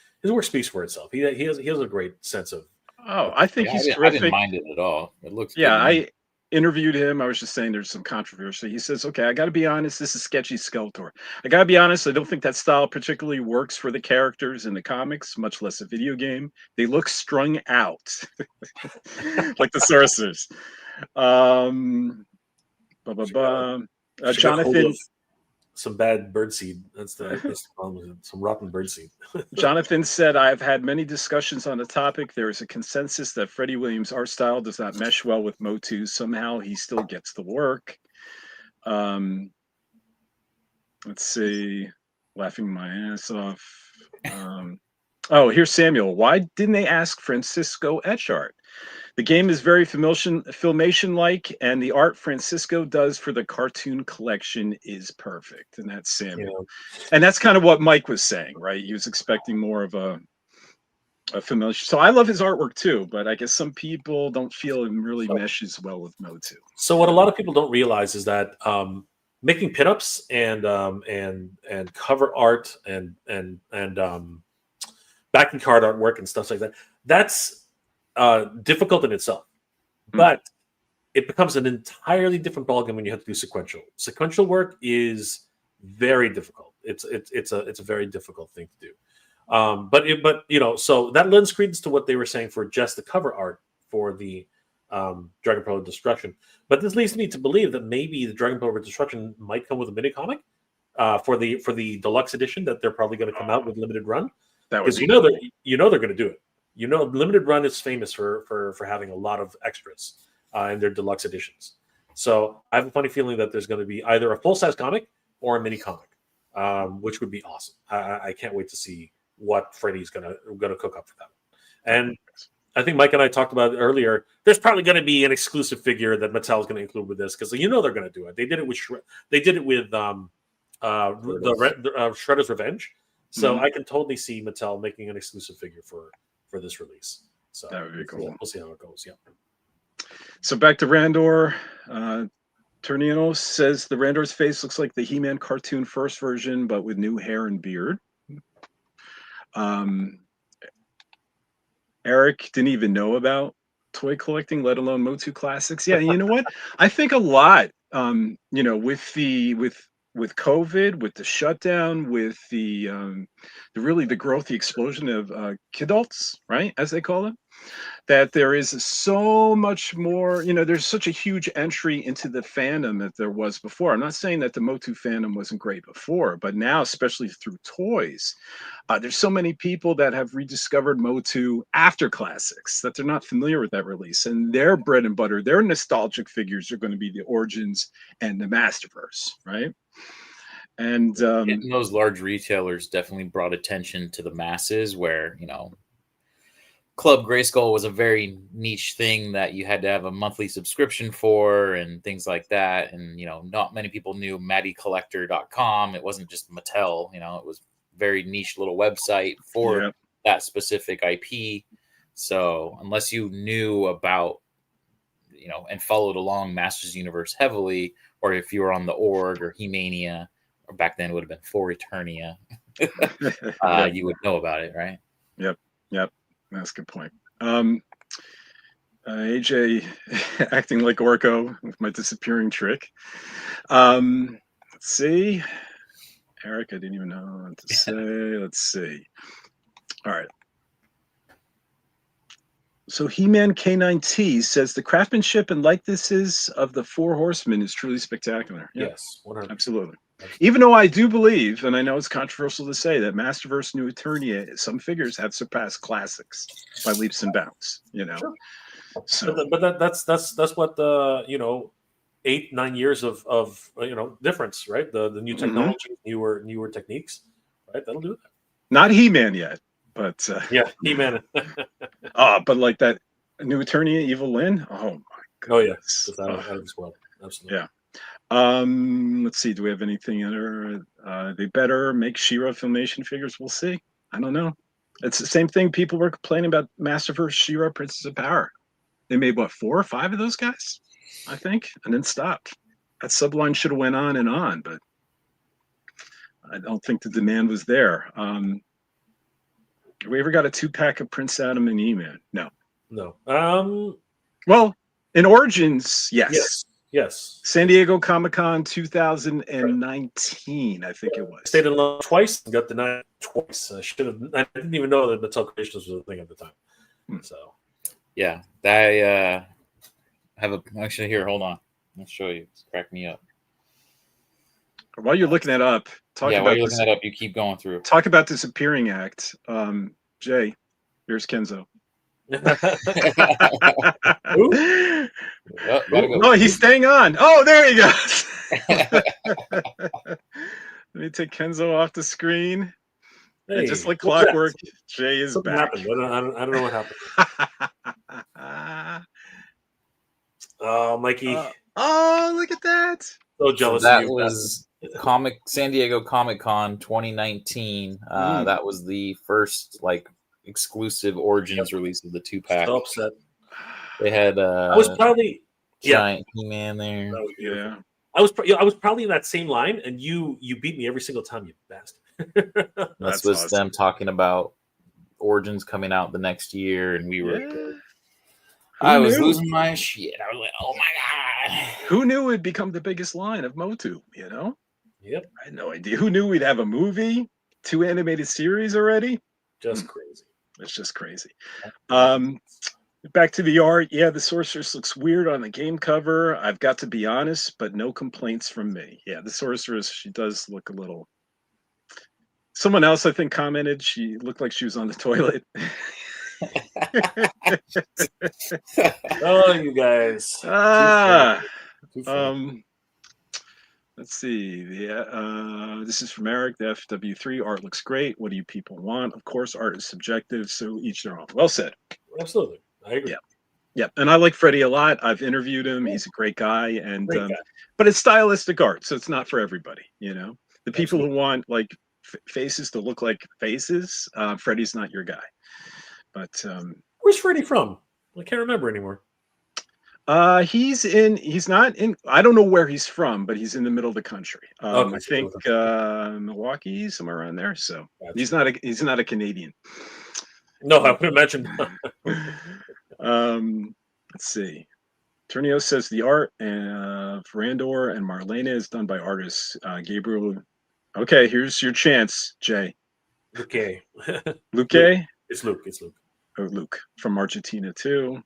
speaks for itself. He has a great sense of. Oh, I think he's terrific. I didn't mind it at all. It looks. Yeah, I interviewed him. I was just saying there's some controversy. He says, "Okay, I got to be honest. This is sketchy Skeletor. I got to be honest. I don't think that style particularly works for the characters in the comics, much less a video game. They look strung out, like the sorcerers." Jonathan. Some bad birdseed. That's the problem. Some rotten birdseed. Jonathan said, "I've had many discussions on the topic. There is a consensus that Freddie Williams' art style does not mesh well with Motu. Somehow he still gets the work." Let's see. Laughing my ass off. Oh, here's Samuel. Why didn't they ask Francisco etch art? The game is very Filmation-like, and the art Francisco does for the cartoon collection is perfect. And that's Samuel. Yeah. And that's kind of what Mike was saying, right? He was expecting more of a Filmation. So I love his artwork too, but I guess some people don't feel it really meshes well with Motu. So what a lot of people don't realize is that making pinups and cover art and backing card artwork and stuff like that, that's difficult in itself, but it becomes an entirely different ballgame when you have to do sequential. Sequential work is very difficult. It's a very difficult thing to do. But you know, so that lends credence to what they were saying for just the cover art for the Dragon Pearl of Destruction. But this leads me to believe that maybe the Dragon Pearl of Destruction might come with a mini comic for the deluxe edition that they're probably going to come out with limited run. Because you know they're going to do it. You know, limited run is famous for having a lot of extras in their deluxe editions. So I have a funny feeling that there's going to be either a full-size comic or a mini comic, which would be awesome. I can't wait to see what Freddie's going to cook up for that. And I think Mike and I talked about it earlier. There's probably going to be an exclusive figure that Mattel is going to include with this because you know they're going to do it. They did it with Shredder's Revenge. So I can totally see Mattel making an exclusive figure for this release. So that would be cool. We'll see how it goes. Yeah. So back to Randor. Turnino says the Randor's face looks like the He-Man cartoon first version, but with new hair and beard. Eric didn't even know about toy collecting, let alone Motu classics. Yeah, you know what? I think a lot. You know, with COVID, with the shutdown, with the growth, the explosion of kidults, right, as they call them, that there is so much more, you know, there's such a huge entry into the fandom that there was before. I'm not saying that the Motu fandom wasn't great before, but now, especially through toys, there's so many people that have rediscovered Motu after classics that they're not familiar with that release. And their bread and butter, their nostalgic figures are going to be the Origins and the Masterverse, right? And those large retailers definitely brought attention to the masses where, you know, Club Grayskull was a very niche thing that you had to have a monthly subscription for and things like that. And, you know, not many people knew MattyCollector.com. It wasn't just Mattel, you know, it was very niche little website for that specific IP. So unless you knew about, you know, and followed along Masters Universe heavily, or if you were on the org or He-Mania, or back then it would have been For Eternia, you would know about it, right? Yep. That's a good point. AJ acting like Orko with my disappearing trick. Let's see. Eric, I didn't even know what to say. Let's see. All right. So He-Man K9T says the craftsmanship and likenesses of the Four Horsemen is truly spectacular. Yeah, Yes, 100%. absolutely. Even though I do believe, and I know it's controversial to say, that Masterverse New Eternia, some figures have surpassed classics by leaps and bounds. You know, Sure. so But that's what the 8-9 years of difference, right? The new technology, newer techniques, right? That'll do that. Not He-Man yet, but Yeah, He-Man. but like that New Eternia, Evil Lynn. Oh my god. Oh yeah, just out of this world. Absolutely. Yeah. Let's see. Do we have anything other? They better make She-Ra Filmation figures. We'll see. I don't know. It's the same thing. People were complaining about Masterverse She-Ra Princess of Power. They made what, 4 or 5 of those guys, I think, and then stopped. That subline should have went on, but I don't think the demand was there. Have we ever got a 2-pack of Prince Adam and E-Man? No. Well, in Origins, yes. Yes. San Diego Comic-Con 2019, I think it was. Stayed in love twice and got denied twice. I didn't even know that Mattel Creations was a thing at the time. So yeah, I have a actually here. Hold on, I'll show you. It's cracked me up. While you're looking that up, while you're looking that up, you keep going through. Talk about Disappearing Act. Jay, here's Kenzo. Oh, he's staying on. Oh, there he goes. Let me take Kenzo off the screen. Hey, and just like clockwork, Jay is Something back. Happened. I don't know what happened. Oh, Mikey. Oh, look at that. So jealous that of you. Was San Diego Comic-Con 2019. That was the first exclusive Origins release of the 2-pack. So upset. They had I was probably giant He-Man there. Yeah. I was probably in that same line, and you beat me every single time, you bastard. That's was awesome. Them talking about Origins coming out the next year, and we were. I was losing my shit. I was like, "Oh my god!" Who knew it'd become the biggest line of Motu? You know? Yep. I had no idea. Who knew we'd have a movie, 2 animated series already? Just crazy. It's just crazy. Back to the art. Yeah, the Sorceress looks weird on the game cover. I've got to be honest, but no complaints from me. Yeah, the Sorceress, she does look a little. Someone else, I think, commented she looked like she was on the toilet. Oh, you guys. Let's see. This is from Eric. The FW3 art looks great. What do you people want? Of course, art is subjective, so each their own. Well said. Absolutely. I agree. Yeah. And I like Freddie a lot. I've interviewed him. He's a great guy. And but it's stylistic art, so it's not for everybody. You know, the people who want like faces to look like faces. Freddie's not your guy. But where's Freddie from? I can't remember anymore. He's not in. I don't know where he's from, but he's in the middle of the country. I think Milwaukee, somewhere around there. So he's not a Canadian. No, I would imagine. Let's see. Turnio says the art for Randor and Marlena is done by artists Gabriel. Okay, here's your chance, Jay. Okay. Luke? It's Luke. Oh, Luke from Argentina too.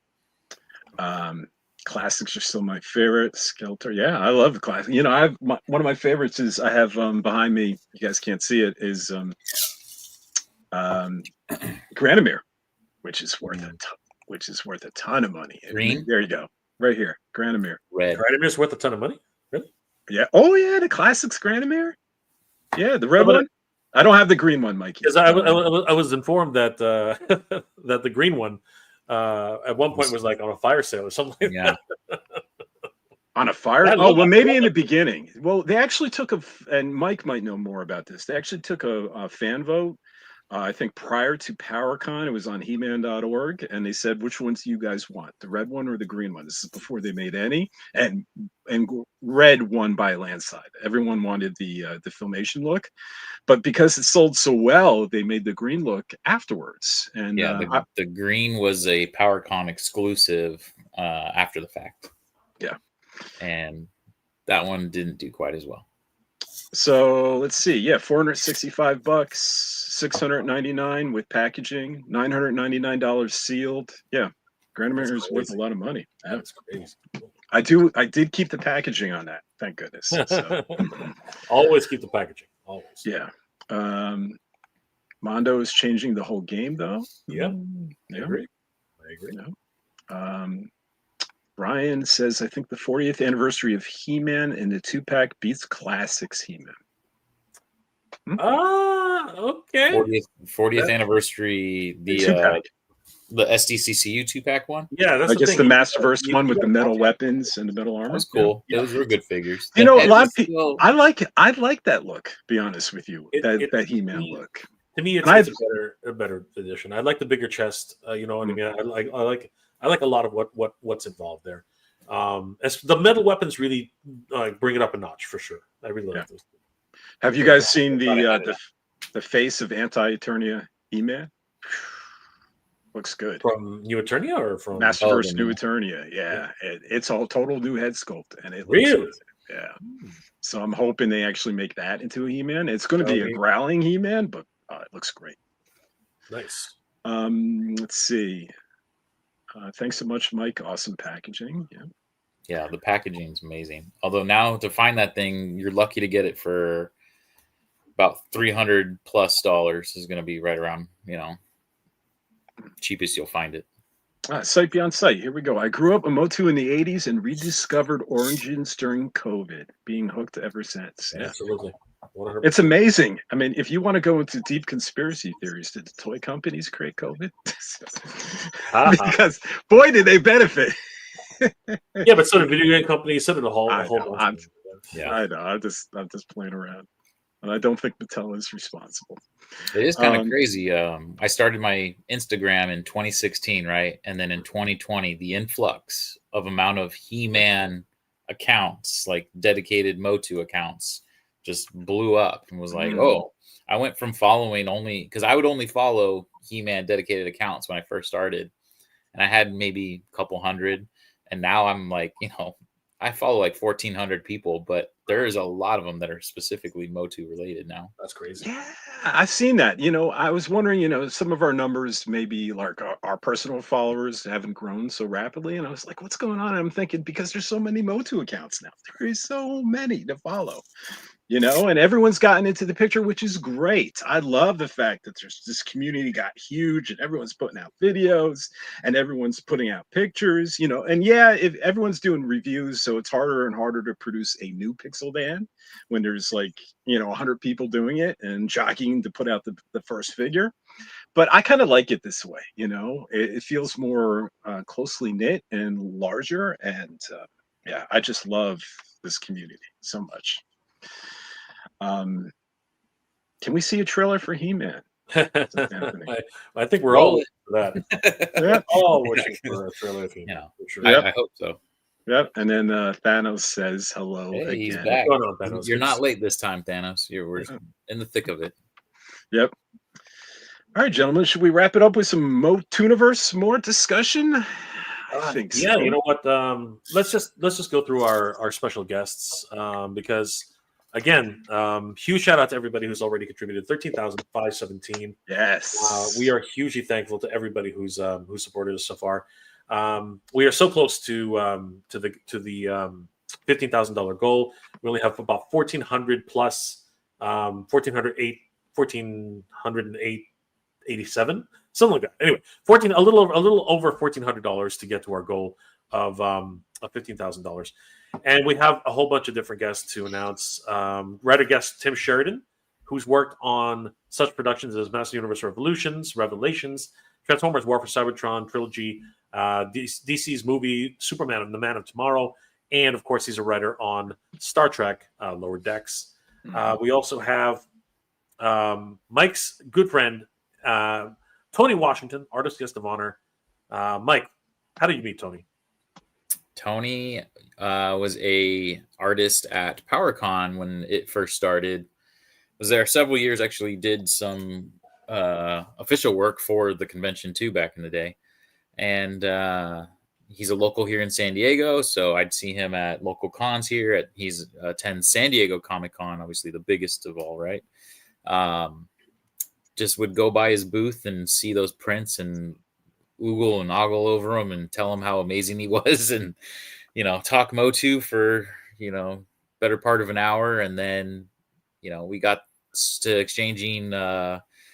Classics are still my favorite. Skelter, yeah, I love the classic. You know, I have one of my favorites is I have behind me. You guys can't see it. Is Granamir, which is worth a ton of money. Green. There you go, right here, Granamir. Red. Granamir's worth a ton of money. Really? Yeah. Oh yeah, the classics Granamir. Yeah, the red one. I don't have the green one, Mikey. Because I was informed that that the green one at one point was like on a fire sale or something. Yeah. On a fire? Oh, well, maybe in the beginning. Well, they actually took and Mike might know more about this. They actually took a fan vote I think prior to PowerCon, it was on He-Man.org, and they said, "Which ones do you guys want, the red one or the green one?" This is before they made any, and red won by a landslide. Everyone wanted the Filmation look, but because it sold so well, they made the green look afterwards. And Yeah, the green was a PowerCon exclusive after the fact. Yeah, and that one didn't do quite as well. So let's see. Yeah, $465, $699 with packaging, $999 sealed. Yeah, Grandmaster is worth a lot of money. Yeah. That's crazy. I did keep the packaging on that. Thank goodness. So. Always keep the packaging. Always. Yeah. Mondo is changing the whole game, though. Yep. Yeah. I agree. Yeah. Brian says, I think the 40th anniversary of He-Man in the 2-pack beats Classics He-Man. Okay. 40th anniversary, the SDCCU 2-pack one. Yeah, that's I guess the Masterverse one with the metal weapons and the metal armor. That was cool. Yeah. Those were good figures. You know, a lot of people. I like that look. To be honest with you, that He-Man look. To me, it's a better edition. I like the bigger chest. You know what I mean? I like a lot of what's involved there. As the metal weapons really bring it up a notch for sure. I really like those. Have you guys seen the face of Anti-Eternia He-Man? Looks good. From New Eternia or from Masterverse New Eternia? Yeah, it's all total new head sculpt, and it looks really good. Yeah. So I'm hoping they actually make that into a He-Man. It's going to be a growling He-Man, but it looks great. Nice. Let's see. Thanks so much, Mike. Awesome packaging. Yeah, the packaging is amazing. Although now to find that thing, you're lucky to get it for about $300+ is going to be right around, cheapest you'll find it. Sight Beyond Sight. Here we go. I grew up a Motu in the 80s and rediscovered Origins during COVID, being hooked ever since. Yeah. Absolutely. 100%. It's amazing. I mean, if you want to go into deep conspiracy theories, did the toy companies create COVID? Because boy, did they benefit. Yeah, but so did video game companies, so did a whole bunch. I know. I'm just playing around. And I don't think Mattel is responsible. It is kind of crazy. I started my Instagram in 2016, right? And then in 2020, the influx of amount of He-Man accounts, like dedicated Motu accounts, just blew up and was like, oh, I went from following only, because I would only follow He-Man dedicated accounts when I first started. And I had maybe a couple hundred. And now I'm like, I follow like 1,400 people, but there's a lot of them that are specifically Motu related now. That's crazy. Yeah, I've seen that. I was wondering, some of our numbers, maybe like our personal followers haven't grown so rapidly. And I was like, what's going on? And I'm thinking, because there's so many Motu accounts now. There is so many to follow. And everyone's gotten into the picture, which is great. I love the fact that this community got huge and everyone's putting out videos and everyone's putting out pictures, and if everyone's doing reviews, so it's harder and harder to produce a new Pixel Dan when there's 100 people doing it and jockeying to put out the first figure. But I kind of like it this way, it feels more closely knit and larger. And I just love this community so much. Can we see a trailer for He-Man? I think we're all wishing for that. Yeah. All wishing for a trailer of He-Man. For sure. I hope so. Yep. And then Thanos says hello again. He's back. On, Thanos. You're not late this time, Thanos. We're in the thick of it. Yep. All right, gentlemen. Should we wrap it up with some MOTUNiverse more discussion? I think so. Yeah. You know what? Let's just go through our special guests because. Again, huge shout out to everybody who's already contributed. 13,517. Yes, we are hugely thankful to everybody who's supported us so far. We are so close to the $15,000 goal. We only have about 1,400 plus, 1,408.87, something like that. Anyway, a little over $1,400 to get to our goal of $15,000. And we have a whole bunch of different guests to announce. Writer guest Tim Sheridan, who's worked on such productions as Master Universe Revolutions, Revelations, Transformers War for Cybertron, Trilogy, DC's movie Superman and the Man of Tomorrow, and of course he's a writer on Star Trek Lower Decks. We also have Mike's good friend Tony Washington, artist guest of honor. Mike, how did you meet Tony? Tony was a artist at PowerCon when it first started. Was there several years, actually did some official work for the convention too back in the day. And he's a local here in San Diego, so I'd see him at local cons here. He's attends San Diego Comic Con, obviously the biggest of all, right? Just would go by his booth and see those prints and oogle and ogle over them and tell him how amazing he was, and talk Motu for better part of an hour, and then we got to exchanging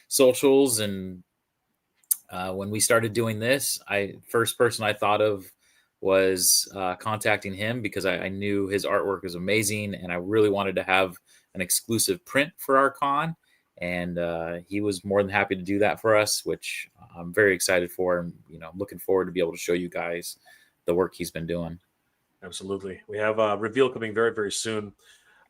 socials. And when we started doing this, first person I thought of was contacting him, because I knew his artwork was amazing and I really wanted to have an exclusive print for our con. And he was more than happy to do that for us, which I'm very excited for. And I'm looking forward to be able to show you guys the work he's been doing. Absolutely. We have a reveal coming very, very soon.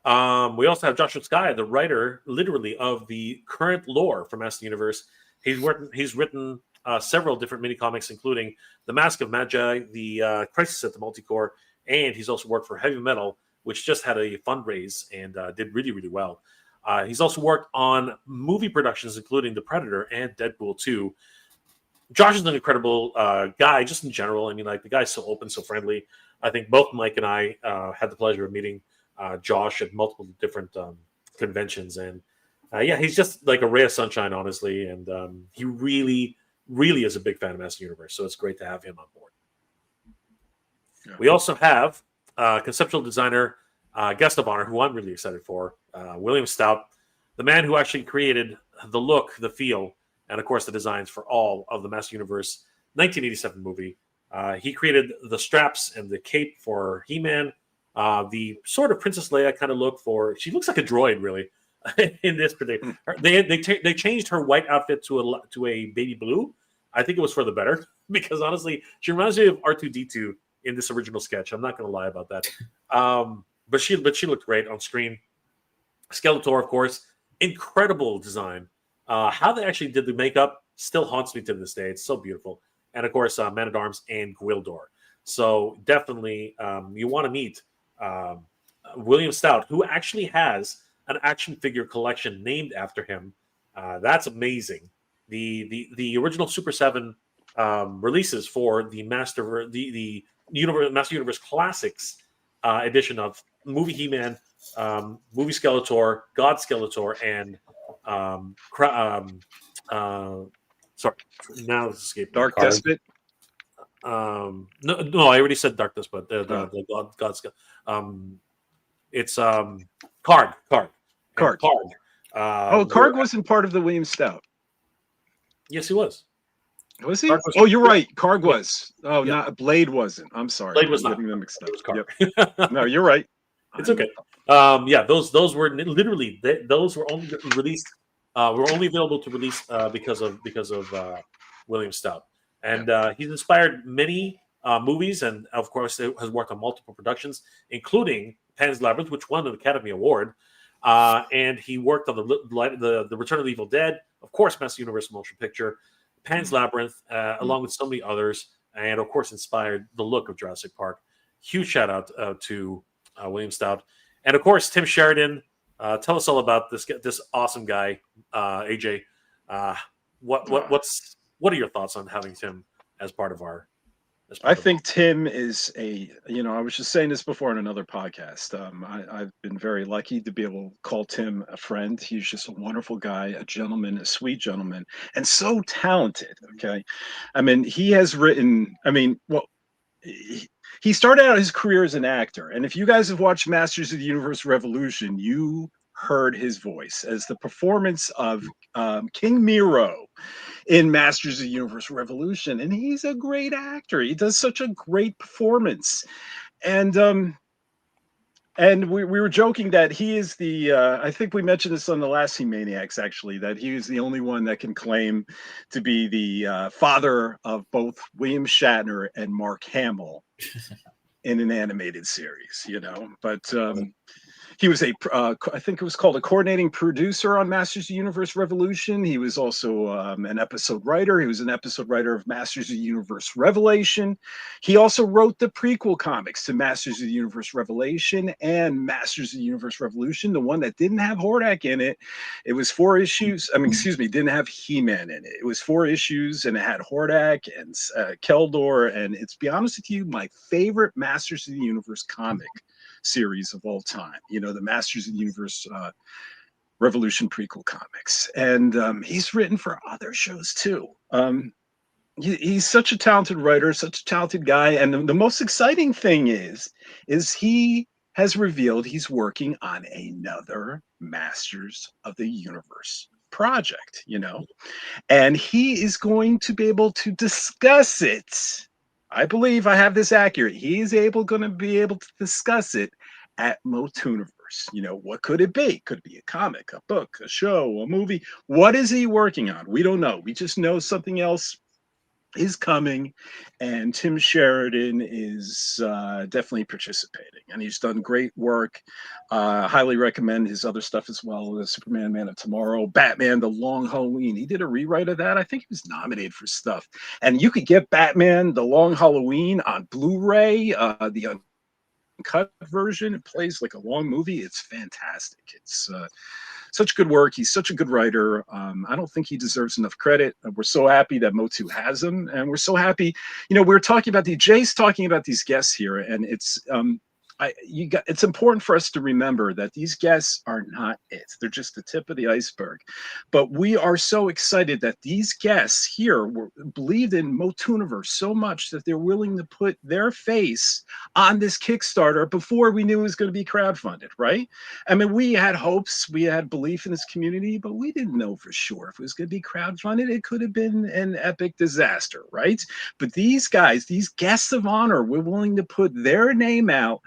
We also have Joshua Skye, the writer, literally, of the current lore for MOTUNiverse. He's written several different mini comics, including The Mask of Magi, The Crisis at the Multicore, and he's also worked for Heavy Metal, which just had a fundraise and did really, really well. He's also worked on movie productions, including The Predator and Deadpool 2. Josh is an incredible guy, just in general. I mean, the guy's so open, so friendly. I think both Mike and I had the pleasure of meeting Josh at multiple different conventions. And he's just like a ray of sunshine, honestly. And he really, really is a big fan of MOTUNiverse. So it's great to have him on board. Yeah. We also have conceptual designer, guest of honor, who I'm really excited for, William Stout, the man who actually created the look, the feel, and of course the designs for all of the MOTUNiverse 1987 movie. He created the straps and the cape for He-Man, the sort of Princess Leia kind of look for. She looks like a droid, really, in this particular. They changed her white outfit to a baby blue. I think it was for the better, because honestly, she reminds me of R2-D2 in this original sketch. I'm not going to lie about that. But she looked great on screen. Skeletor, of course, incredible design. How they actually did the makeup still haunts me to this day. It's so beautiful. And of course, Man-at-Arms and Gwildor. So definitely, you want to meet William Stout, who actually has an action figure collection named after him. That's amazing. The original Super 7 releases for the MOTUNiverse Classics edition of movie He-Man, movie Skeletor, God Skeletor, and sorry, now it's escaped. Dark Despot. No, I already said Dark Despot. The God's. It's Karg. Karg wasn't part of the William Stout. Yes, he was. Was he? Oh, you're right. Karg was. Oh, yeah. Not Blade wasn't. I'm sorry. Blade was not. Getting them mixed up. It was Karg. Yep. No, you're right. It's okay. Those were literally those were only released. Were only available to release because of William Stout, and he's inspired many movies, and of course has worked on multiple productions, including Pan's Labyrinth, which won an Academy Award, and he worked on the Return of the Evil Dead, of course, MOTUNiverse motion picture, Pan's Labyrinth, along with so many others, and of course inspired the look of Jurassic Park. Huge shout out to William Stout, and of course Tim Sheridan. Tell us all about this awesome guy, AJ. What are your thoughts on having Tim as part of our? I think Tim is I was just saying this before in another podcast. I've been very lucky to be able to call Tim a friend. He's just a wonderful guy, a gentleman, a sweet gentleman, and so talented. Okay, I mean, he has written. I mean, well, he started out his career as an actor, and if you guys have watched Masters of the Universe Revolution, you heard his voice as the performance of King Miro in Masters of the Universe Revolution, and he's a great actor. He does such a great performance, and we were joking that he is the I think we mentioned this on the last He-Maniacs, actually, that he was the only one that can claim to be the father of both William Shatner and Mark Hamill in an animated series, but He was I think it was called a coordinating producer on Masters of the Universe Revolution. He was also an episode writer. He was an episode writer of Masters of the Universe Revelation. He also wrote the prequel comics to Masters of the Universe Revelation and Masters of the Universe Revolution, the one that didn't have Hordak in it. It was 4 issues. I mean, excuse me, didn't have He-Man in it. It was 4 issues, and it had Hordak and Keldor. And it's, to be honest with you, my favorite Masters of the Universe comic series of all time. You know, the Masters of the Universe Revolution prequel comics. And he's written for other shows too. He's such a talented writer, such a talented guy. And the most exciting thing is he has revealed he's working on another Masters of the Universe project, you know, and he is going to be able to discuss it. I believe I have this accurate. He is going to be able to discuss it at MOTUNiverse. You know, what could it be? Could it be a comic, a book, a show, a movie? What is he working on? We don't know. We just know something else is coming, and Tim Sheridan is definitely participating, and he's done great work. Highly recommend his other stuff as well. The Superman, Man of Tomorrow, Batman, The Long Halloween. He did a rewrite of that. I think he was nominated for stuff, and you could get Batman, The Long Halloween on Blu-ray, the uncut version. It plays like a long movie. It's fantastic. It's such good work. He's such a good writer. I don't think he deserves enough credit. We're so happy that Motu has him, and we're so happy. You know, we're talking about Jay's talking about these guests here, and it's it's important for us to remember that these guests are not it. They're just the tip of the iceberg. But we are so excited that these guests here believed in MOTUNiverse so much that they're willing to put their face on this Kickstarter before we knew it was going to be crowdfunded, right? I mean, we had hopes, we had belief in this community, but we didn't know for sure if it was going to be crowdfunded. It could have been an epic disaster, right? But these guys, these guests of honor, were willing to put their name out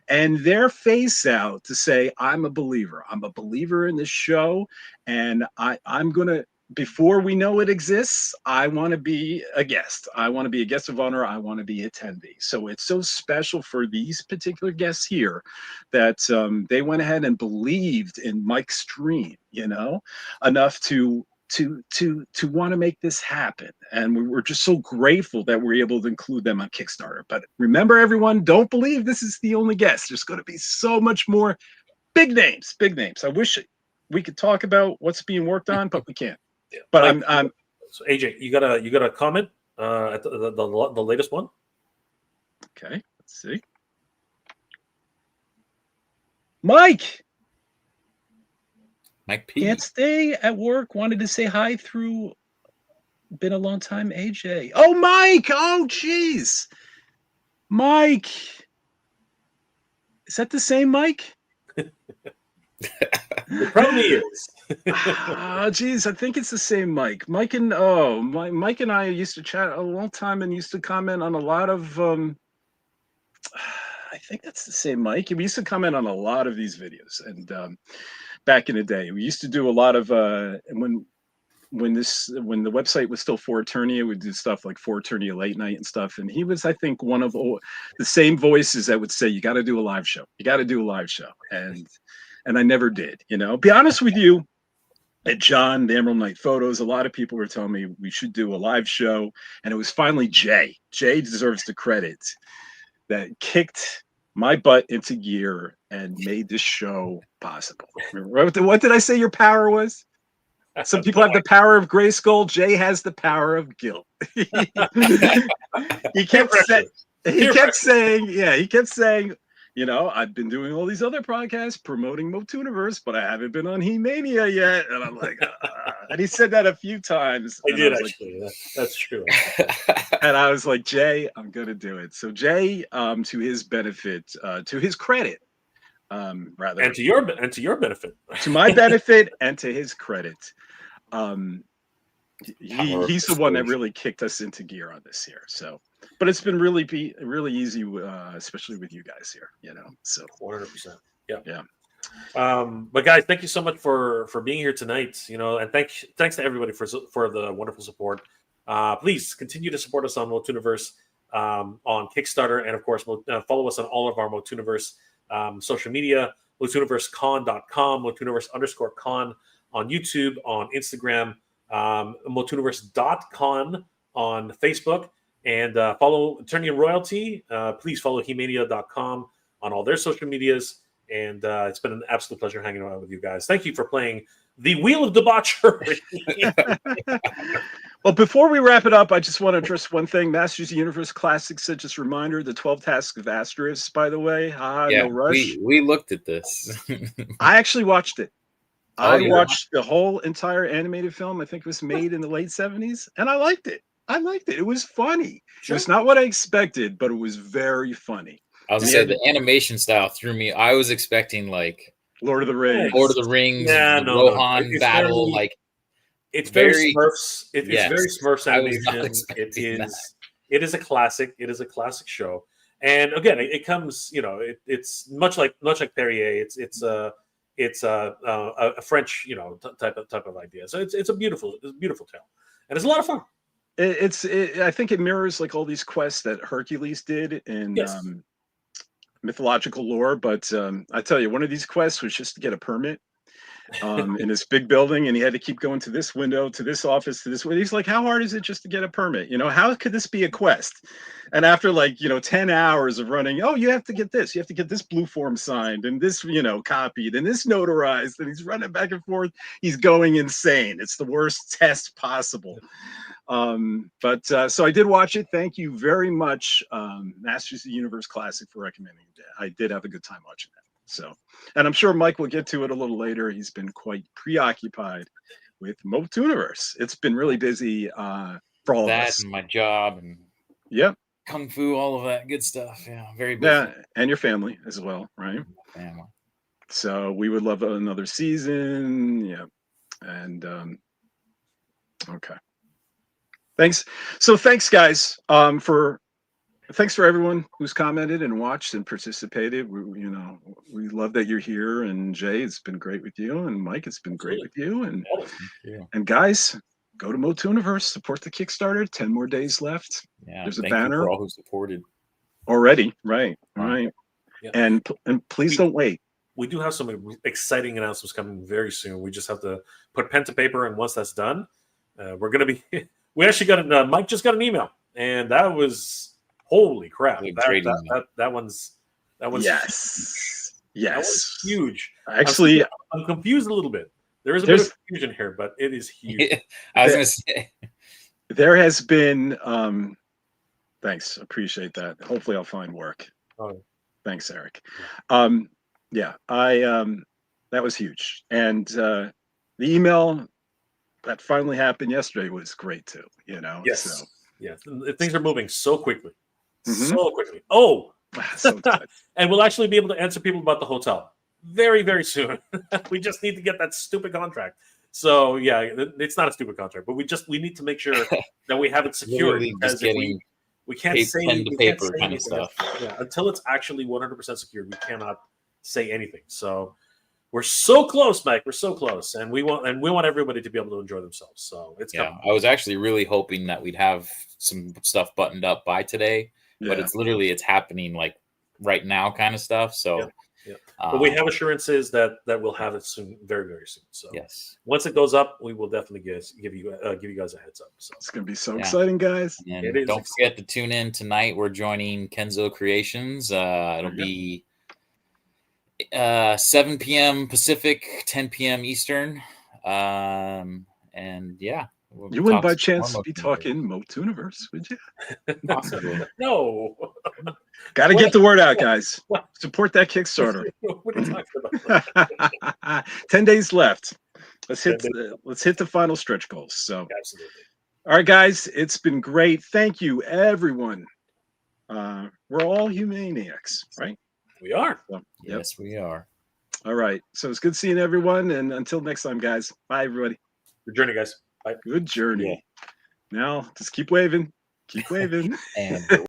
and their face out to say, I'm a believer. I'm a believer in this show, and I'm going to, before we know it exists, I want to be a guest. I want to be a guest of honor. I want to be attendee. So it's so special for these particular guests here that they went ahead and believed in Mike's dream, you know, enough to want to make this happen. And we're just so grateful that we're able to include them on Kickstarter. But remember, everyone, don't believe this is the only guest. There's going to be so much more big names. I wish we could talk about what's being worked on, but we can't. Yeah. But I'm so AJ, you got a comment at the latest one? Okay, let's see. Mike P. Can't stay at work. Wanted to say hi through. Been a long time, AJ. Oh, Mike. Oh, jeez. Mike. Is that the same Mike? It probably is. Geez, I think it's the same Mike. Mike and I used to chat a long time and used to comment on a lot of. I think that's the same Mike. We used to comment on a lot of these videos, and back in the day, we used to do a lot of when the website was still For Eternia, we'd do stuff like For Eternia Late Night and stuff. And he was, I think, one of the same voices that would say, "You got to do a live show. You got to do a live show." And I never did. You know, be honest with you. At John, the Emerald Knight Photos, a lot of people were telling me we should do a live show, and it was finally Jay. Jay deserves the credit that kicked my butt into gear and made this show possible. What did I say your power was? Some people have the power of Grayskull. Jay has the power of guilt. he kept saying, you know, I've been doing all these other podcasts promoting MOTUNiverse, but I haven't been on He-Mania yet. And I'm like, and he said that a few times. I did actually. Like, that's true. And I was like, Jay, I'm going to do it. So Jay, to his benefit, to his credit, rather, and to your benefit, to my benefit, and to his credit, he's the one that really kicked us into gear on this here. So, but it's been really easy, especially with you guys here, you know. So 100%. Yeah. Yeah. But guys, thank you so much for being here tonight. You know, and thanks to everybody for the wonderful support. Please continue to support us on MOTUNiverse on Kickstarter, and of course, follow us on all of our MOTUNiverse social media. MOTUniversecon.com, MOTUniverse_con on YouTube, on Instagram, MOTUniverse.con on Facebook, and follow Attorney and Royalty. Please follow He-Mania.com on all their social medias. And it's been an absolute pleasure hanging out with you guys. Thank you for playing the Wheel of Debauchery. Well, before we wrap it up, I just want to address one thing. Masters of the Universe Classic said, just a reminder, the 12 Tasks of Asterisk, by the way. No rush. We looked at this. I actually watched it. I yeah? watched the whole entire animated film. I think it was made in the late 70s, and I liked it. It. It was funny. Sure. It was not what I expected, but it was very funny. I was gonna say the animation style threw me. I was expecting like Lord of the Rings, Rohan battle. Like it's very Smurfs. It's very Smurfs animation. It is a classic. It is a classic show. And again, it comes. It's much like Perrier. It's a French type of idea. So it's a beautiful tale, and it's a lot of fun. I think it mirrors like all these quests that Hercules did in mythological lore, but I tell you, one of these quests was just to get a permit in this big building, and he had to keep going to this window, to this office, to this window. He's like, how hard is it just to get a permit? How could this be a quest? And after 10 hours of running, you have to get this, blue form signed, and this copied, and this notarized, and he's running back and forth. He's going insane. It's the worst test possible. So I did watch it. Thank you very much, Masters of the Universe Classic, for recommending it. I did have a good time watching that. So, and I'm sure Mike will get to it a little later. He's been quite preoccupied with MOTUniverse. It's been really busy for all of us. And my job and kung fu, all of that good stuff. Yeah, very busy. Yeah, and your family as well, right? Family. So we would love another season. Yeah, and okay. Thanks. So thanks, guys, thanks for everyone who's commented and watched and participated. We love that you're here. And Jay, it's been great with you. And Mike, it's been great with you. And guys, go to MOTUniverse, support the Kickstarter. 10 more days left. Yeah, there's a banner for all who supported already. Right. Yeah. And please don't wait. We do have some exciting announcements coming very soon. We just have to put pen to paper, and once that's done, we're going to be. We actually got Mike just got an email, and that was holy crap. That one's yes. That was huge. Actually, I'm confused a little bit. There is a bit of confusion here, but it is huge. I was going to say there has been. Thanks, appreciate that. Hopefully, I'll find work. Oh. Thanks, Eric. That was huge, and the email that finally happened yesterday was great too. Yes. So. Yeah, things are moving so quickly, so quickly. Oh, so and we'll actually be able to answer people about the hotel very, very soon. We just need to get that stupid contract. So yeah, it's not a stupid contract, but we need to make sure that we have it secured. Because we can't say paper kind of stuff. Yeah, until it's actually 100% secured, we cannot say anything. So we're so close, Mike. We're so close, and we want everybody to be able to enjoy themselves. So it's coming. I was actually really hoping that we'd have some stuff buttoned up by today, but it's happening like right now, kind of stuff. So, but we have assurances that we'll have it soon, very, very soon. So yes, once it goes up, we will definitely give you guys a heads up. So it's gonna be so exciting, guys. And don't forget to tune in tonight. We're joining Kenzo Creations. It'll be 7 p.m. Pacific, 10 p.m. Eastern. You wouldn't by chance be talking MOTUniverse, would you? Possibly. No. Got to get the word out, guys. Support that Kickstarter. What are you talking about? 10 days left. Let's hit the final stretch goals. So absolutely. All right, guys, it's been great. Thank you, everyone. We're all He-Maniacs, right? We are. So, yes, we are. All right. So it's good seeing everyone. And until next time, guys. Bye, everybody. Good journey, guys. Bye. Good journey. Now, just keep waving. Keep waving. And